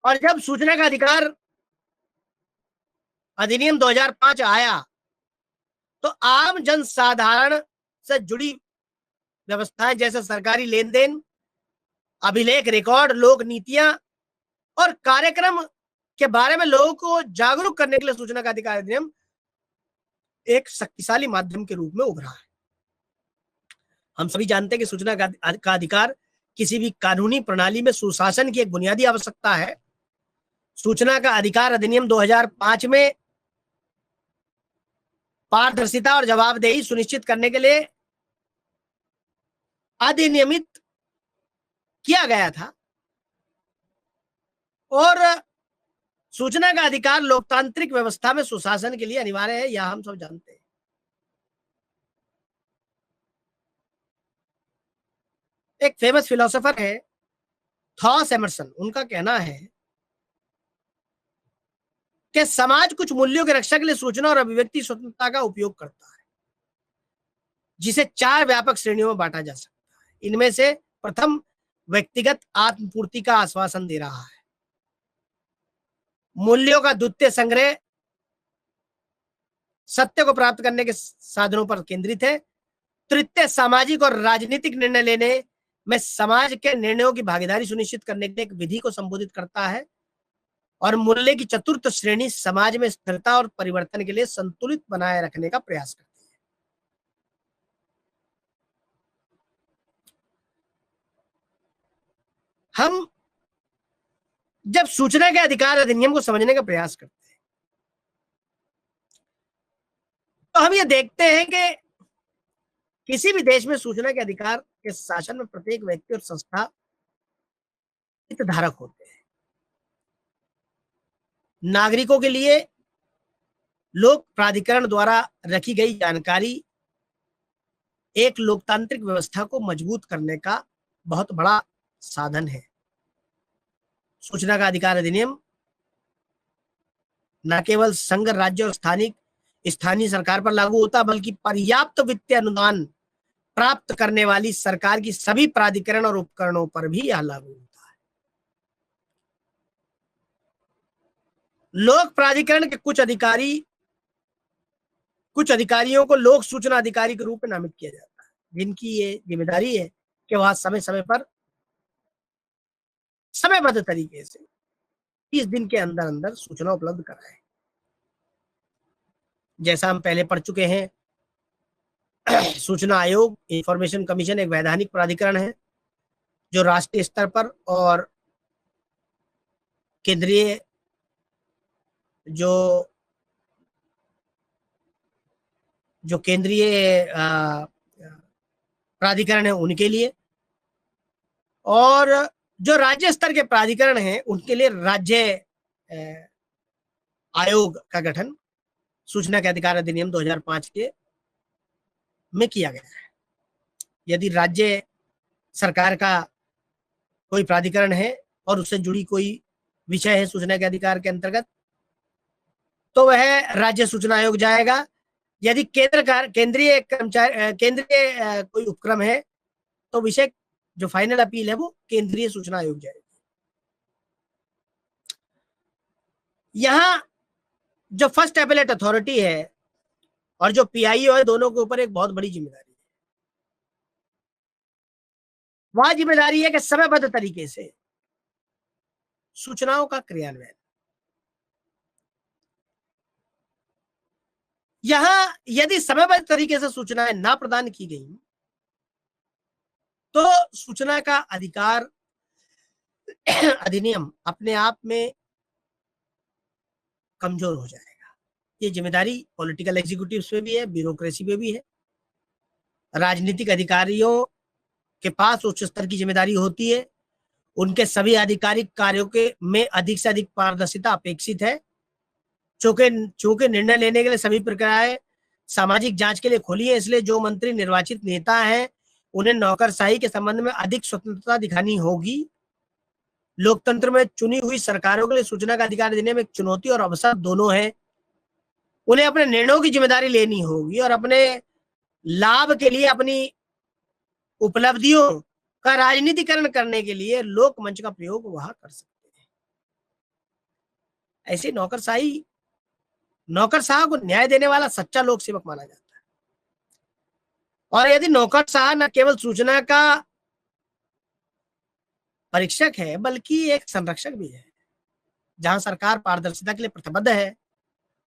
और जब सूचना का अधिकार अधिनियम 2005 आया तो आम जनसाधारण से जुड़ी व्यवस्थाएं जैसे सरकारी लेन देन, अभिलेख, रिकॉर्ड, लोक नीतियां और कार्यक्रम के बारे में लोगों को जागरूक करने के लिए सूचना का अधिकार अधिनियम एक शक्तिशाली माध्यम के रूप में उभरा है। हम सभी जानते हैं कि सूचना का अधिकार किसी भी कानूनी प्रणाली में सुशासन की एक बुनियादी आवश्यकता है। सूचना का अधिकार अधिनियम 2005 में पारदर्शिता और जवाबदेही सुनिश्चित करने के लिए अधिनियमित किया गया था, और सूचना का अधिकार लोकतांत्रिक व्यवस्था में सुशासन के लिए अनिवार्य है, यह हम सब जानते हैं। एक फेमस फिलोसोफर है थॉमस एमर्सन, उनका कहना है कि समाज कुछ मूल्यों की रक्षा के लिए सूचना और अभिव्यक्ति स्वतंत्रता का उपयोग करता है, जिसे 4 व्यापक श्रेणियों में बांटा जा सकता है। इनमें से प्रथम व्यक्तिगत आत्मपूर्ति का आश्वासन दे रहा है, मूल्यों का द्वितीय संग्रह सत्य को प्राप्त करने के साधनों पर केंद्रित है, तृतीय सामाजिक और राजनीतिक निर्णय लेने में समाज के निर्णयों की भागीदारी सुनिश्चित करने के लिए एक विधि को संबोधित करता है, और मूल्य की चतुर्थ श्रेणी समाज में स्थिरता और परिवर्तन के लिए संतुलित बनाए रखने का प्रयास करती है। हम जब सूचना के अधिकार अधिनियम को समझने का प्रयास करते हैं तो हम ये देखते हैं कि किसी भी देश में सूचना के अधिकार के शासन में प्रत्येक व्यक्ति और संस्था हितधारक होते हैं। नागरिकों के लिए लोक प्राधिकरण द्वारा रखी गई जानकारी एक लोकतांत्रिक व्यवस्था को मजबूत करने का बहुत बड़ा साधन है। सूचना का अधिकार अधिनियम न केवल संघ, राज्य और स्थानीय सरकार पर लागू होता, बल्कि पर्याप्त वित्तीय अनुदान प्राप्त करने वाली सरकार की सभी प्राधिकरण और उपकरणों पर भी यह लागू होता है। लोक प्राधिकरण के कुछ अधिकारियों को लोक सूचना अधिकारी के रूप में नामित किया जाता है, जिनकी ये जिम्मेदारी है कि वह समय समय पर समयबद्ध तरीके से 30 दिन के अंदर अंदर सूचना उपलब्ध कराए। जैसा हम पहले पढ़ चुके हैं सूचना आयोग, इंफॉर्मेशन कमीशन एक वैधानिक प्राधिकरण है जो राष्ट्रीय स्तर पर और केंद्रीय जो जो केंद्रीय प्राधिकरण है उनके लिए, और जो राज्य स्तर के प्राधिकरण हैं उनके लिए राज्य आयोग का गठन सूचना के अधिकार अधिनियम 2005 के में किया गया है। यदि राज्य सरकार का कोई प्राधिकरण है और उससे जुड़ी कोई विषय है सूचना के अधिकार के अंतर्गत, तो वह राज्य सूचना आयोग जाएगा। यदि केंद्रीय कर्मचारी केंद्रीय कोई उपक्रम है तो विषय जो फाइनल अपील है वो केंद्रीय सूचना आयोग जाएगी। यहां जो फर्स्ट एपेलेट अथॉरिटी है और जो पीआईओ है, दोनों के ऊपर एक बहुत बड़ी जिम्मेदारी है। वह जिम्मेदारी है कि समयबद्ध तरीके से सूचनाओं का क्रियान्वयन। यहां यदि समयबद्ध तरीके से सूचनाएं ना प्रदान की गई तो सूचना का अधिकार अधिनियम अपने आप में कमजोर हो जाएगा। ये जिम्मेदारी पॉलिटिकल एग्जीक्यूटिव्स पे भी है, ब्यूरोक्रेसी पे भी है। राजनीतिक अधिकारियों के पास उच्च स्तर की जिम्मेदारी होती है। उनके सभी आधिकारिक कार्यों के में अधिक से अधिक पारदर्शिता अपेक्षित है। चूंकि निर्णय लेने के लिए सभी प्रक्रियाएं सामाजिक जांच के लिए खुली है, इसलिए जो मंत्री निर्वाचित नेता हैं उन्हें नौकरशाही के संबंध में अधिक स्वतंत्रता दिखानी होगी। लोकतंत्र में चुनी हुई सरकारों के लिए सूचना का अधिकार देने में एक चुनौती और अवसर दोनों है। उन्हें अपने निर्णयों की जिम्मेदारी लेनी होगी और अपने लाभ के लिए अपनी उपलब्धियों का राजनीतिकरण करने के लिए लोक मंच का प्रयोग वह कर सकते हैं। ऐसे नौकरशाह को न्याय देने वाला सच्चा लोक सेवक माना जाता है। और यदि नौकरशाह न केवल सूचना का परीक्षक है बल्कि एक संरक्षक भी है। जहां सरकार पारदर्शिता के लिए प्रतिबद्ध है,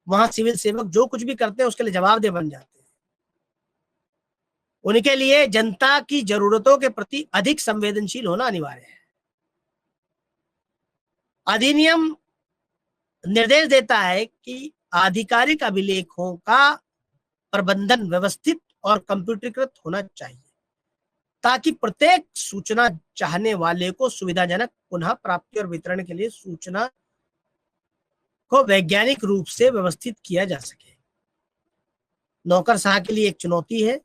वहां सिविल सेवक जो कुछ भी करते हैं उसके लिए जवाबदेह बन जाते हैं। उनके लिए जनता की जरूरतों के प्रति अधिक संवेदनशील होना अनिवार्य है। अधिनियम निर्देश देता है कि आधिकारिक अभिलेखों का प्रबंधन व्यवस्थित और कंप्यूटरीकृत होना चाहिए ताकि प्रत्येक सूचना चाहने वाले को सुविधाजनक पुनः प्राप्ति और वितरण के लिए सूचना को वैज्ञानिक रूप से व्यवस्थित किया जा सके। नौकरशाह के लिए एक चुनौती है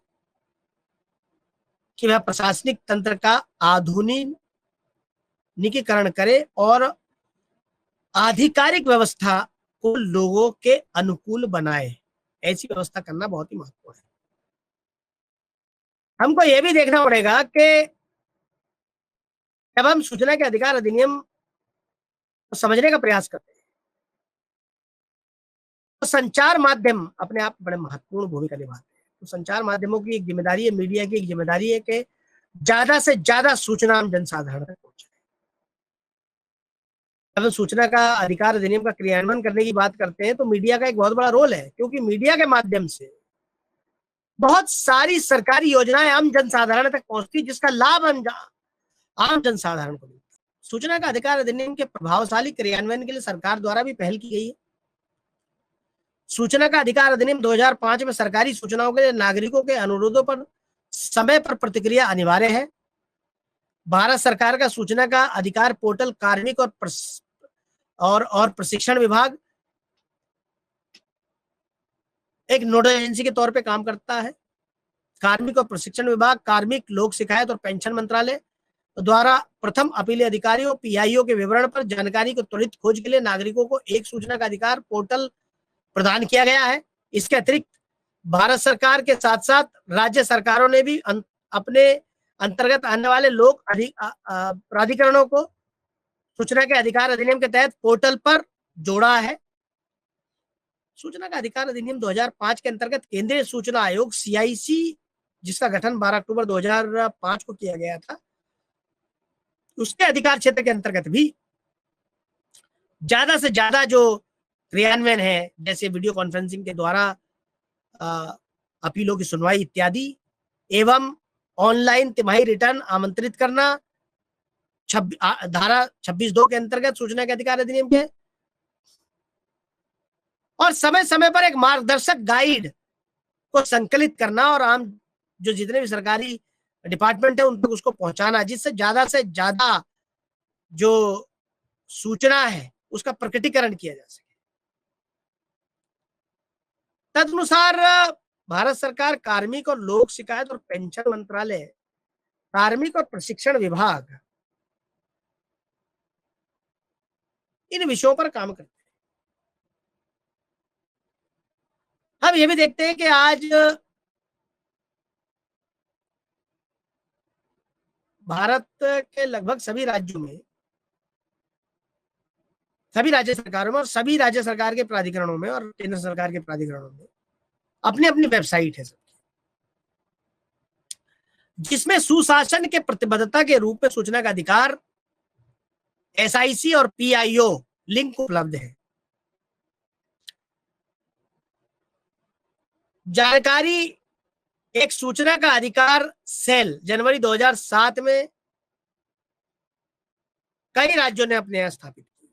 कि वह प्रशासनिक तंत्र का आधुनिकीकरण करे और आधिकारिक व्यवस्था को लोगों के अनुकूल बनाए। ऐसी व्यवस्था करना बहुत ही महत्वपूर्ण है। हमको यह भी देखना पड़ेगा कि जब हम सूचना के अधिकार अधिनियम को समझने का प्रयास करते हैं तो संचार माध्यम अपने आप बड़े महत्वपूर्ण भूमिका निभाते हैं। तो संचार माध्यमों की एक जिम्मेदारी है, मीडिया की एक जिम्मेदारी है कि ज्यादा से ज्यादा सूचना हम जनसाधारण तक पहुंचाए। जब सूचना का अधिकार अधिनियम का क्रियान्वयन करने की बात करते हैं तो मीडिया का एक बहुत बड़ा रोल है, क्योंकि मीडिया के माध्यम से बहुत सारी सरकारी योजनाएं आम जनसाधारण तक पहुंचती है जिसका लाभ आम जनसाधारण को मिलता है। सूचना का अधिकार अधिनियम के प्रभावशाली क्रियान्वयन के लिए सरकार द्वारा भी पहल की गई है। सूचना का अधिकार अधिनियम 2005 में सरकारी सूचनाओं के लिए नागरिकों के अनुरोधों पर समय पर प्रतिक्रिया अनिवार्य है। भारत सरकार का सूचना का अधिकार पोर्टल कार्मिक और प्रशिक्षण विभाग एक नोडल एजेंसी के तौर पे काम करता है। कार्मिक और प्रशिक्षण विभाग कार्मिक लोक शिकायत और पेंशन मंत्रालय द्वारा प्रथम अपीली अधिकारियों पीआईओ के विवरण पर जानकारी को त्वरित खोज के लिए नागरिकों को एक सूचना का अधिकार पोर्टल प्रदान किया गया है। इसके अतिरिक्त भारत सरकार के साथ साथ राज्य सरकारों ने भी अपने अंतर्गत आने वाले लोक प्राधिकरणों को सूचना के अधिकार अधिनियम के तहत पोर्टल पर जोड़ा है। सूचना का अधिकार अधिनियम 2005 के अंतर्गत केंद्रीय सूचना आयोग सीआईसी, जिसका गठन 12 अक्टूबर 2005 को किया गया था, उसके अधिकार क्षेत्र के अंतर्गत भी ज्यादा से ज्यादा जो क्रियान्वयन है, जैसे वीडियो कॉन्फ्रेंसिंग के द्वारा अपीलों की सुनवाई इत्यादि एवं ऑनलाइन तिमाही रिटर्न आमंत्रित करना धारा 26(2) के अंतर्गत सूचना के अधिकार अधिनियम के, और समय समय पर एक मार्गदर्शक गाइड को संकलित करना और आम जो जितने भी सरकारी डिपार्टमेंट है उन तक उसको पहुंचाना, जिससे ज्यादा जो सूचना है उसका प्रकटीकरण किया जा सके। तदनुसार भारत सरकार कार्मिक और लोक शिकायत और पेंशन मंत्रालय, कार्मिक और प्रशिक्षण विभाग इन विषयों पर काम करते हैं। अब ये भी देखते हैं कि आज भारत के लगभग सभी राज्यों में, सभी राज्य सरकारों में और सभी राज्य सरकार के प्राधिकरणों में और केंद्र सरकार के प्राधिकरणों में अपनी अपनी वेबसाइट है सबकी, जिसमें सुशासन के प्रतिबद्धता के रूप में सूचना का अधिकार, SIC और PIO लिंक उपलब्ध है। जानकारी एक सूचना का अधिकार सेल जनवरी 2007 में कई राज्यों ने अपने यहां स्थापित की,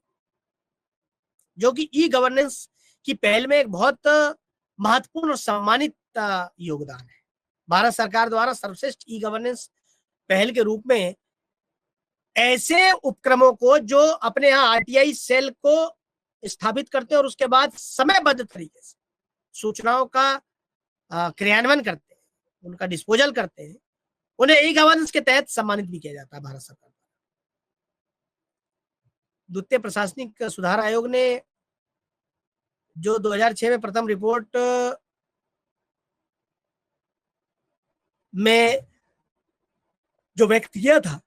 जो कि ई गवर्नेंस की पहल में एक बहुत महत्वपूर्ण और सम्मानित योगदान है। भारत सरकार द्वारा सर्वश्रेष्ठ ई गवर्नेंस पहल के रूप में ऐसे उपक्रमों को जो अपने यहाँ RTI सेल को स्थापित करते हैं और उसके बाद समयबद्ध तरीके से सूचनाओं का क्रियान्वयन करते हैं, उनका डिस्पोजल करते हैं, उन्हें ई गवर्नेंस के तहत सम्मानित भी किया जाता है भारत सरकार। द्वितीय प्रशासनिक सुधार आयोग ने जो 2006 में प्रथम रिपोर्ट में जो व्यक्त किया था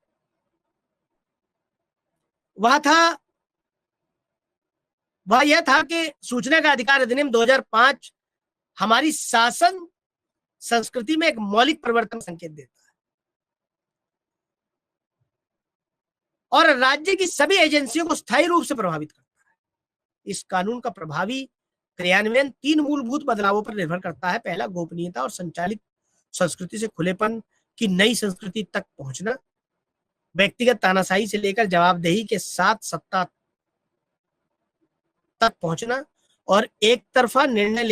वह यह था कि सूचना का अधिकार अधिनियम 2005 हमारी शासन संस्कृति में एक मौलिक परिवर्तन संकेत देता है और राज्य की सभी एजेंसियों को स्थायी रूप से प्रभावित करता है। इस कानून का प्रभावी क्रियान्वयन 3 मूलभूत बदलावों पर निर्भर करता है। पहला, गोपनीयता और संचालित संस्कृति से खुलेपन की नई संस्कृति तक पहुंचना, व्यक्तिगत तानाशाही से लेकर जवाबदेही के साथ सत्ता तक पहुंचना और एक तरफा निर्णय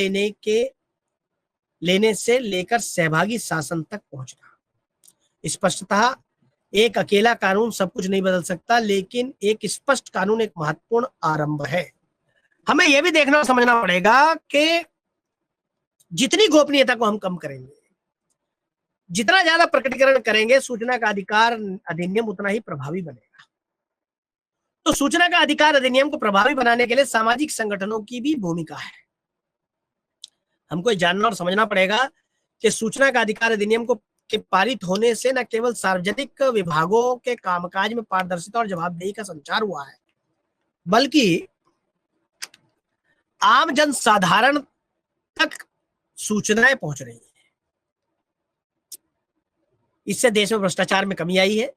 लेने से लेकर सहभागी शासन तक पहुंचना। स्पष्टतः एक अकेला कानून सब कुछ नहीं बदल सकता, लेकिन एक स्पष्ट कानून एक महत्वपूर्ण आरंभ है। हमें यह भी देखना और समझना पड़ेगा कि जितनी गोपनीयता को हम कम करेंगे, जितना ज्यादा प्रकटीकरण करेंगे, सूचना का अधिकार अधिनियम उतना ही प्रभावी बनेगा। तो सूचना का अधिकार अधिनियम को प्रभावी बनाने के लिए सामाजिक संगठनों की भी भूमिका है। हमको जानना और समझना पड़ेगा कि सूचना का अधिकार अधिनियम के पारित होने से न केवल सार्वजनिक विभागों के कामकाज में पारदर्शिता और जवाबदेही का संचार हुआ है, बल्कि आम जन साधारण तक सूचनाएं पहुंच रही हैं। इससे देश में भ्रष्टाचार में कमी आई है।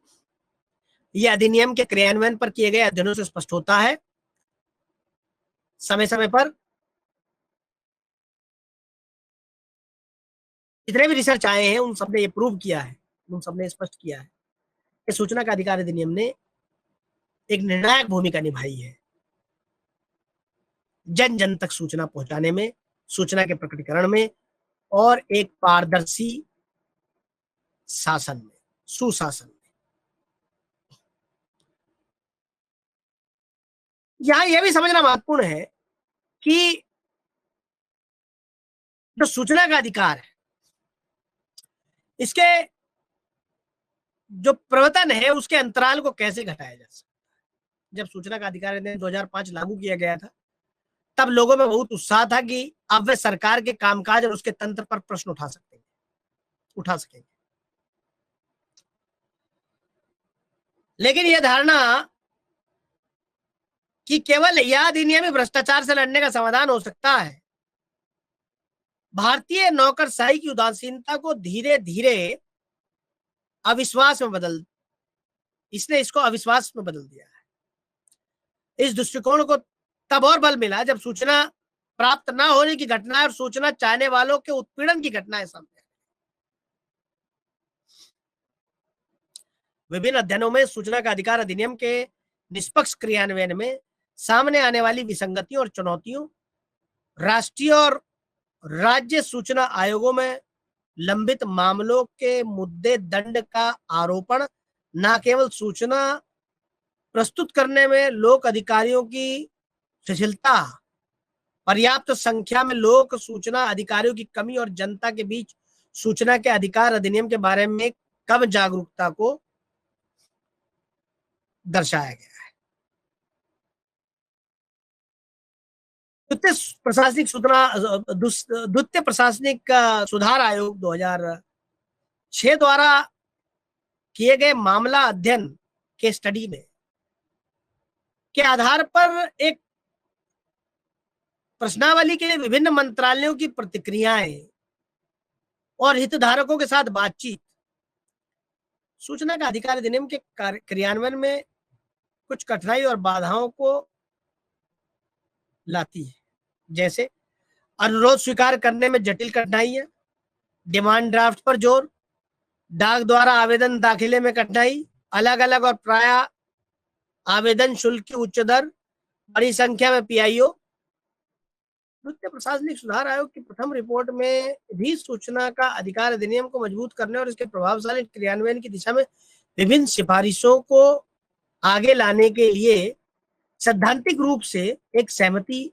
यह अधिनियम के क्रियान्वयन पर किए गए अध्ययनों से स्पष्ट होता है। समय समय पर जितने भी रिसर्च आए हैं उन सबने ये प्रूव किया है, उन सबने स्पष्ट किया है कि सूचना का अधिकार अधिनियम ने एक निर्णायक भूमिका निभाई है जन जन तक सूचना पहुंचाने में, सूचना के प्रकटीकरण में और एक पारदर्शी शासन में, सुशासन में। यहां यह भी समझना महत्वपूर्ण है कि जो सूचना का अधिकार है, इसके जो प्रवर्तन है उसके अंतराल को कैसे घटाया जा सकता है। जब सूचना का अधिकार अधिनियम 2005 लागू किया गया था, तब लोगों में बहुत उत्साह था कि अब वे सरकार के कामकाज और उसके तंत्र पर प्रश्न उठा सकेंगे। लेकिन यह धारणा कि केवल यह अधिनियम भ्रष्टाचार से लड़ने का समाधान हो सकता है, भारतीय नौकरशाही की उदासीनता को धीरे धीरे इसने इसको अविश्वास में बदल दिया है। इस दृष्टिकोण को तब और बल मिला जब सूचना प्राप्त ना होने की घटनाएं और सूचना चाहने वालों के उत्पीड़न की घटनाएं सामने। विभिन्न अध्ययनों में सूचना का अधिकार अधिनियम के निष्पक्ष क्रियान्वयन में सामने आने वाली विसंगतियों और चुनौतियों, राष्ट्रीय और राज्य सूचना आयोगों में लंबित मामलों के मुद्दे, दंड का आरोपण, न केवल सूचना प्रस्तुत करने में लोक अधिकारियों की शिथिलता, पर्याप्त संख्या में लोक सूचना अधिकारियों की कमी और जनता के बीच सूचना के अधिकार अधिनियम के बारे में कम जागरूकता को दर्शाया गया है। द्वितीय प्रशासनिक सुधार आयोग 2006 द्वारा किए गए मामला अध्ययन के स्टडी में के आधार पर एक प्रश्नावली के लिए विभिन्न मंत्रालयों की प्रतिक्रियाएं और हितधारकों के साथ बातचीत सूचना का अधिकार अधिनियम के क्रियान्वयन में कुछ कठिनाई और बाधाओं को लाती है, जैसे अनुरोध स्वीकार करने में जटिल कठिनाइयां, डिमांड ड्राफ्ट पर जोर, डाक द्वारा आवेदन दाखिले में कठिनाई, अलग अलग और प्राय आवेदन शुल्क की उच्च दर, बड़ी संख्या में पीआईओ। द्वितीय प्रशासनिक सुधार आयोग की प्रथम रिपोर्ट में भी सूचना का अधिकार अधिनियम को मजबूत करने और इसके प्रभावशाली क्रियान्वयन की दिशा में विभिन्न सिफारिशों को आगे लाने के लिए सैद्धांतिक रूप से एक सहमति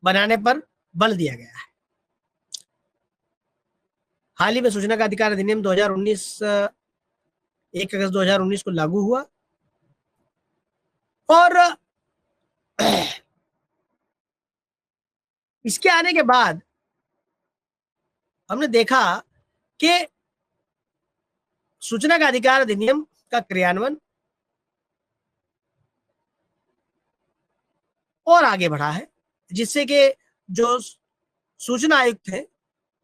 बनाने पर बल दिया गया है। हाल ही में सूचना का अधिकार अधिनियम 2019 1 अगस्त 2019 को लागू हुआ और इसके आने के बाद हमने देखा कि सूचना का अधिकार अधिनियम का क्रियान्वयन और आगे बढ़ा है, जिससे कि जो सूचना आयुक्त हैं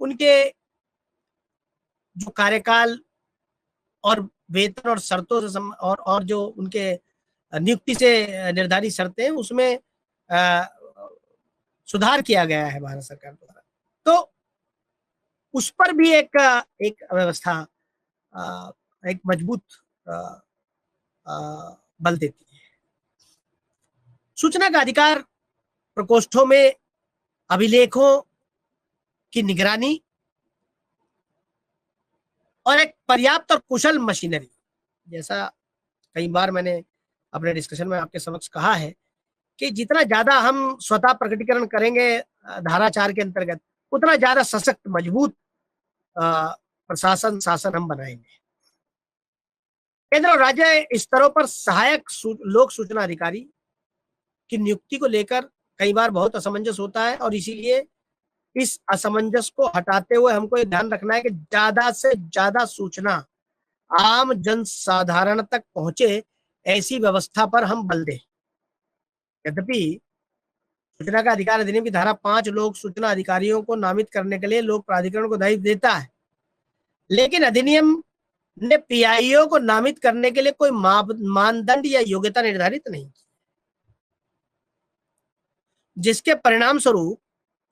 उनके जो कार्यकाल और वेतन और शर्तों से और जो उनके नियुक्ति से निर्धारित शर्तें हैं उसमें सुधार किया गया है भारत सरकार द्वारा। तो उस पर भी एक व्यवस्था एक मजबूत बल देती है। सूचना का अधिकार प्रकोष्ठों में अभिलेखों की निगरानी और एक पर्याप्त और कुशल मशीनरी, जैसा कई बार मैंने अपने डिस्कशन में आपके समक्ष कहा है कि जितना ज्यादा हम स्वतः प्रकटीकरण करेंगे धारा 4 के अंतर्गत, उतना ज्यादा सशक्त मजबूत प्रशासन शासन हम बनाएंगे। केंद्र और राज्य स्तरों पर सहायक लोक सूचना अधिकारी की नियुक्ति को लेकर कई बार बहुत असमंजस होता है और इसीलिए इस असमंजस को हटाते हुए हमको ये ध्यान रखना है कि ज्यादा से ज्यादा सूचना आम जन साधारण तक पहुंचे, ऐसी व्यवस्था पर हम बल दें। यद्यपि सूचना का अधिकार अधिनियम की धारा 5 लोक सूचना अधिकारियों को नामित करने के लिए लोक प्राधिकरण को दायित्व देता है, लेकिन अधिनियम ने पीआईओ को नामित करने के लिए कोई मानदंड या योग्यता निर्धारित नहीं की, जिसके परिणाम स्वरूप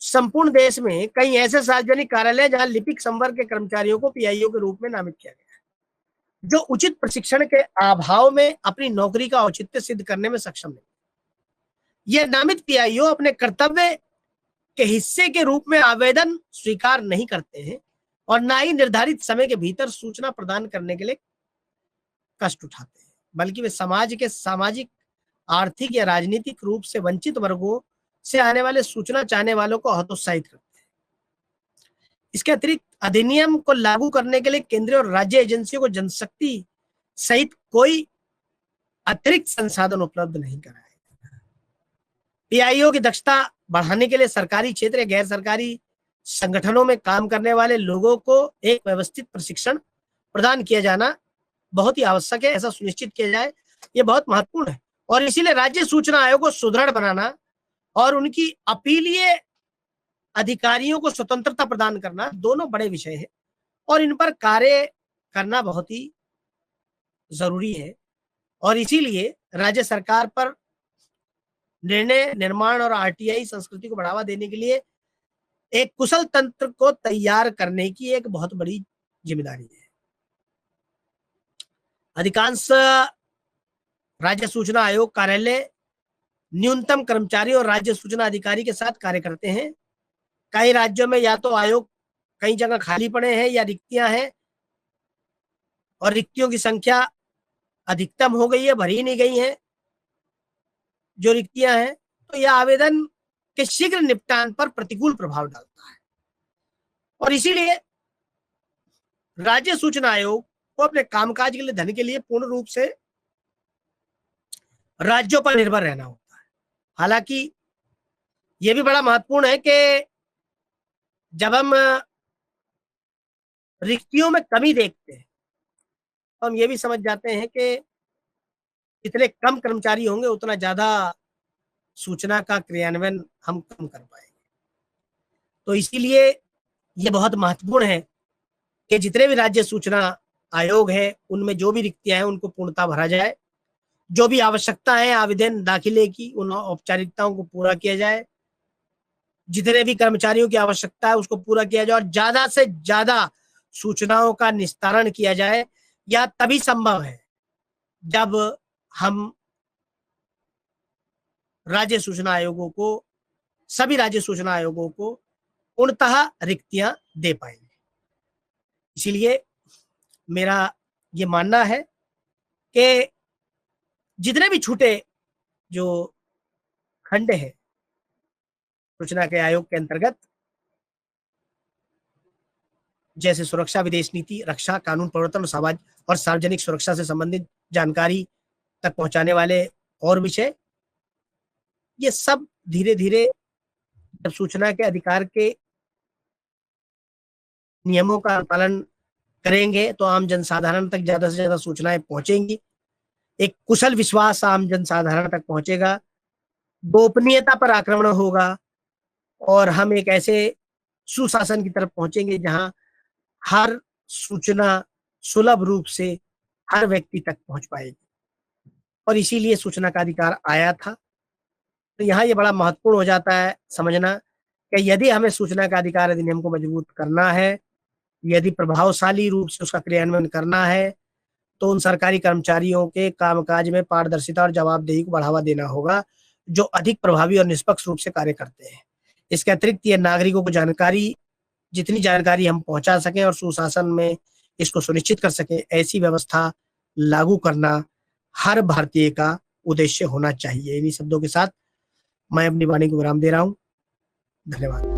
संपूर्ण देश में कई ऐसे सार्वजनिक कार्यालय जहां लिपिक संवर्ग के कर्मचारियों को पीआईओ के रूप में नामित किया गया है, जो उचित प्रशिक्षण के अभाव में अपनी नौकरी का औचित्य सिद्ध करने में सक्षम नहीं। यह नामित पीआईओ अपने कर्तव्य के हिस्से के रूप में आवेदन स्वीकार नहीं करते हैं और न ही निर्धारित समय के भीतर सूचना प्रदान करने के लिए कष्ट उठाते हैं, बल्कि वे समाज के सामाजिक, आर्थिक या राजनीतिक रूप से वंचित वर्गों से आने वाले सूचना चाहने वालों को हतोत्साहित करते हैं। इसके अतिरिक्त अधिनियम को लागू करने के लिए केंद्रीय और राज्य एजेंसियों को जनशक्ति सहित कोई अतिरिक्त संसाधन उपलब्ध नहीं कराए। पीआईओ की दक्षता बढ़ाने के लिए सरकारी क्षेत्र या गैर सरकारी संगठनों में काम करने वाले लोगों को एक व्यवस्थित प्रशिक्षण प्रदान किया जाना बहुत ही आवश्यक है। ऐसा सुनिश्चित किया जाए, यह बहुत महत्वपूर्ण है और इसीलिए राज्य सूचना आयोग को सुदृढ़ बनाना और उनकी अपीलीय अधिकारियों को स्वतंत्रता प्रदान करना दोनों बड़े विषय हैं और इन पर कार्य करना बहुत ही जरूरी है। और इसीलिए राज्य सरकार पर निर्णय निर्माण और आरटीआई संस्कृति को बढ़ावा देने के लिए एक कुशल तंत्र को तैयार करने की एक बहुत बड़ी जिम्मेदारी है। अधिकांश राज्य सूचना आयोग कार्यालय न्यूनतम कर्मचारी और राज्य सूचना अधिकारी के साथ कार्य करते हैं। कई राज्यों में या तो आयोग कई जगह खाली पड़े हैं या रिक्तियां हैं, और रिक्तियों की संख्या अधिकतम हो गई है, भरी नहीं गई है जो रिक्तियां हैं, तो यह आवेदन के शीघ्र निपटान पर प्रतिकूल प्रभाव डालता है। और इसीलिए राज्य सूचना आयोग को अपने कामकाज के लिए धन के लिए पूर्ण रूप से राज्यों पर निर्भर रहना होता है। हालांकि यह भी बड़ा महत्वपूर्ण है कि जब हम रिक्तियों में कमी देखते हैं तो हम ये भी समझ जाते हैं कि जितने कम कर्मचारी होंगे उतना ज्यादा सूचना का क्रियान्वयन हम कम कर पाएंगे। तो इसीलिए ये बहुत महत्वपूर्ण है कि जितने भी राज्य सूचना आयोग है उनमें जो भी रिक्तियां हैं उनको पूर्णतः भरा जाए, जो भी आवश्यकता है आवेदन दाखिले की उन औपचारिकताओं को पूरा किया जाए, जितने भी कर्मचारियों की आवश्यकता है उसको पूरा किया जाए और ज्यादा से ज्यादा सूचनाओं का निस्तारण किया जाए। या तभी संभव है जब हम राज्य सूचना आयोगों को, सभी राज्य सूचना आयोगों को पूर्णतः रिक्तियां दे पाएंगे। इसीलिए मेरा ये मानना है कि जितने भी छूटे जो खंड है सूचना के आयोग के अंतर्गत, जैसे सुरक्षा, विदेश नीति, रक्षा, कानून प्रवर्तन और सार्वजनिक सुरक्षा से संबंधित जानकारी तक पहुंचाने वाले और विषय, ये सब धीरे धीरे जब सूचना के अधिकार के नियमों का पालन करेंगे तो आम जनसाधारण तक ज्यादा से ज्यादा सूचनाएं पहुंचेंगी। एक कुशल विश्वास आम जनसाधारण तक पहुंचेगा, गोपनीयता पर आक्रमण होगा और हम एक ऐसे सुशासन की तरफ पहुंचेंगे जहां हर सूचना सुलभ रूप से हर व्यक्ति तक पहुंच पाएगी। और इसीलिए सूचना का अधिकार आया था। तो यहाँ ये बड़ा महत्वपूर्ण हो जाता है समझना कि यदि हमें सूचना का अधिकार अधिनियम को मजबूत करना है, यदि प्रभावशाली रूप से उसका क्रियान्वयन करना है, तो उन सरकारी कर्मचारियों के कामकाज में पारदर्शिता और जवाबदेही को बढ़ावा देना होगा जो अधिक प्रभावी और निष्पक्ष रूप से कार्य करते हैं। इसके अतिरिक्त ये नागरिकों को जितनी जानकारी हम पहुंचा सकें और सुशासन में इसको सुनिश्चित कर सकें, ऐसी व्यवस्था लागू करना हर भारतीय का उद्देश्य होना चाहिए। इन्हीं शब्दों के साथ मैं अपनी वाणी को विराम दे रहा हूं। धन्यवाद।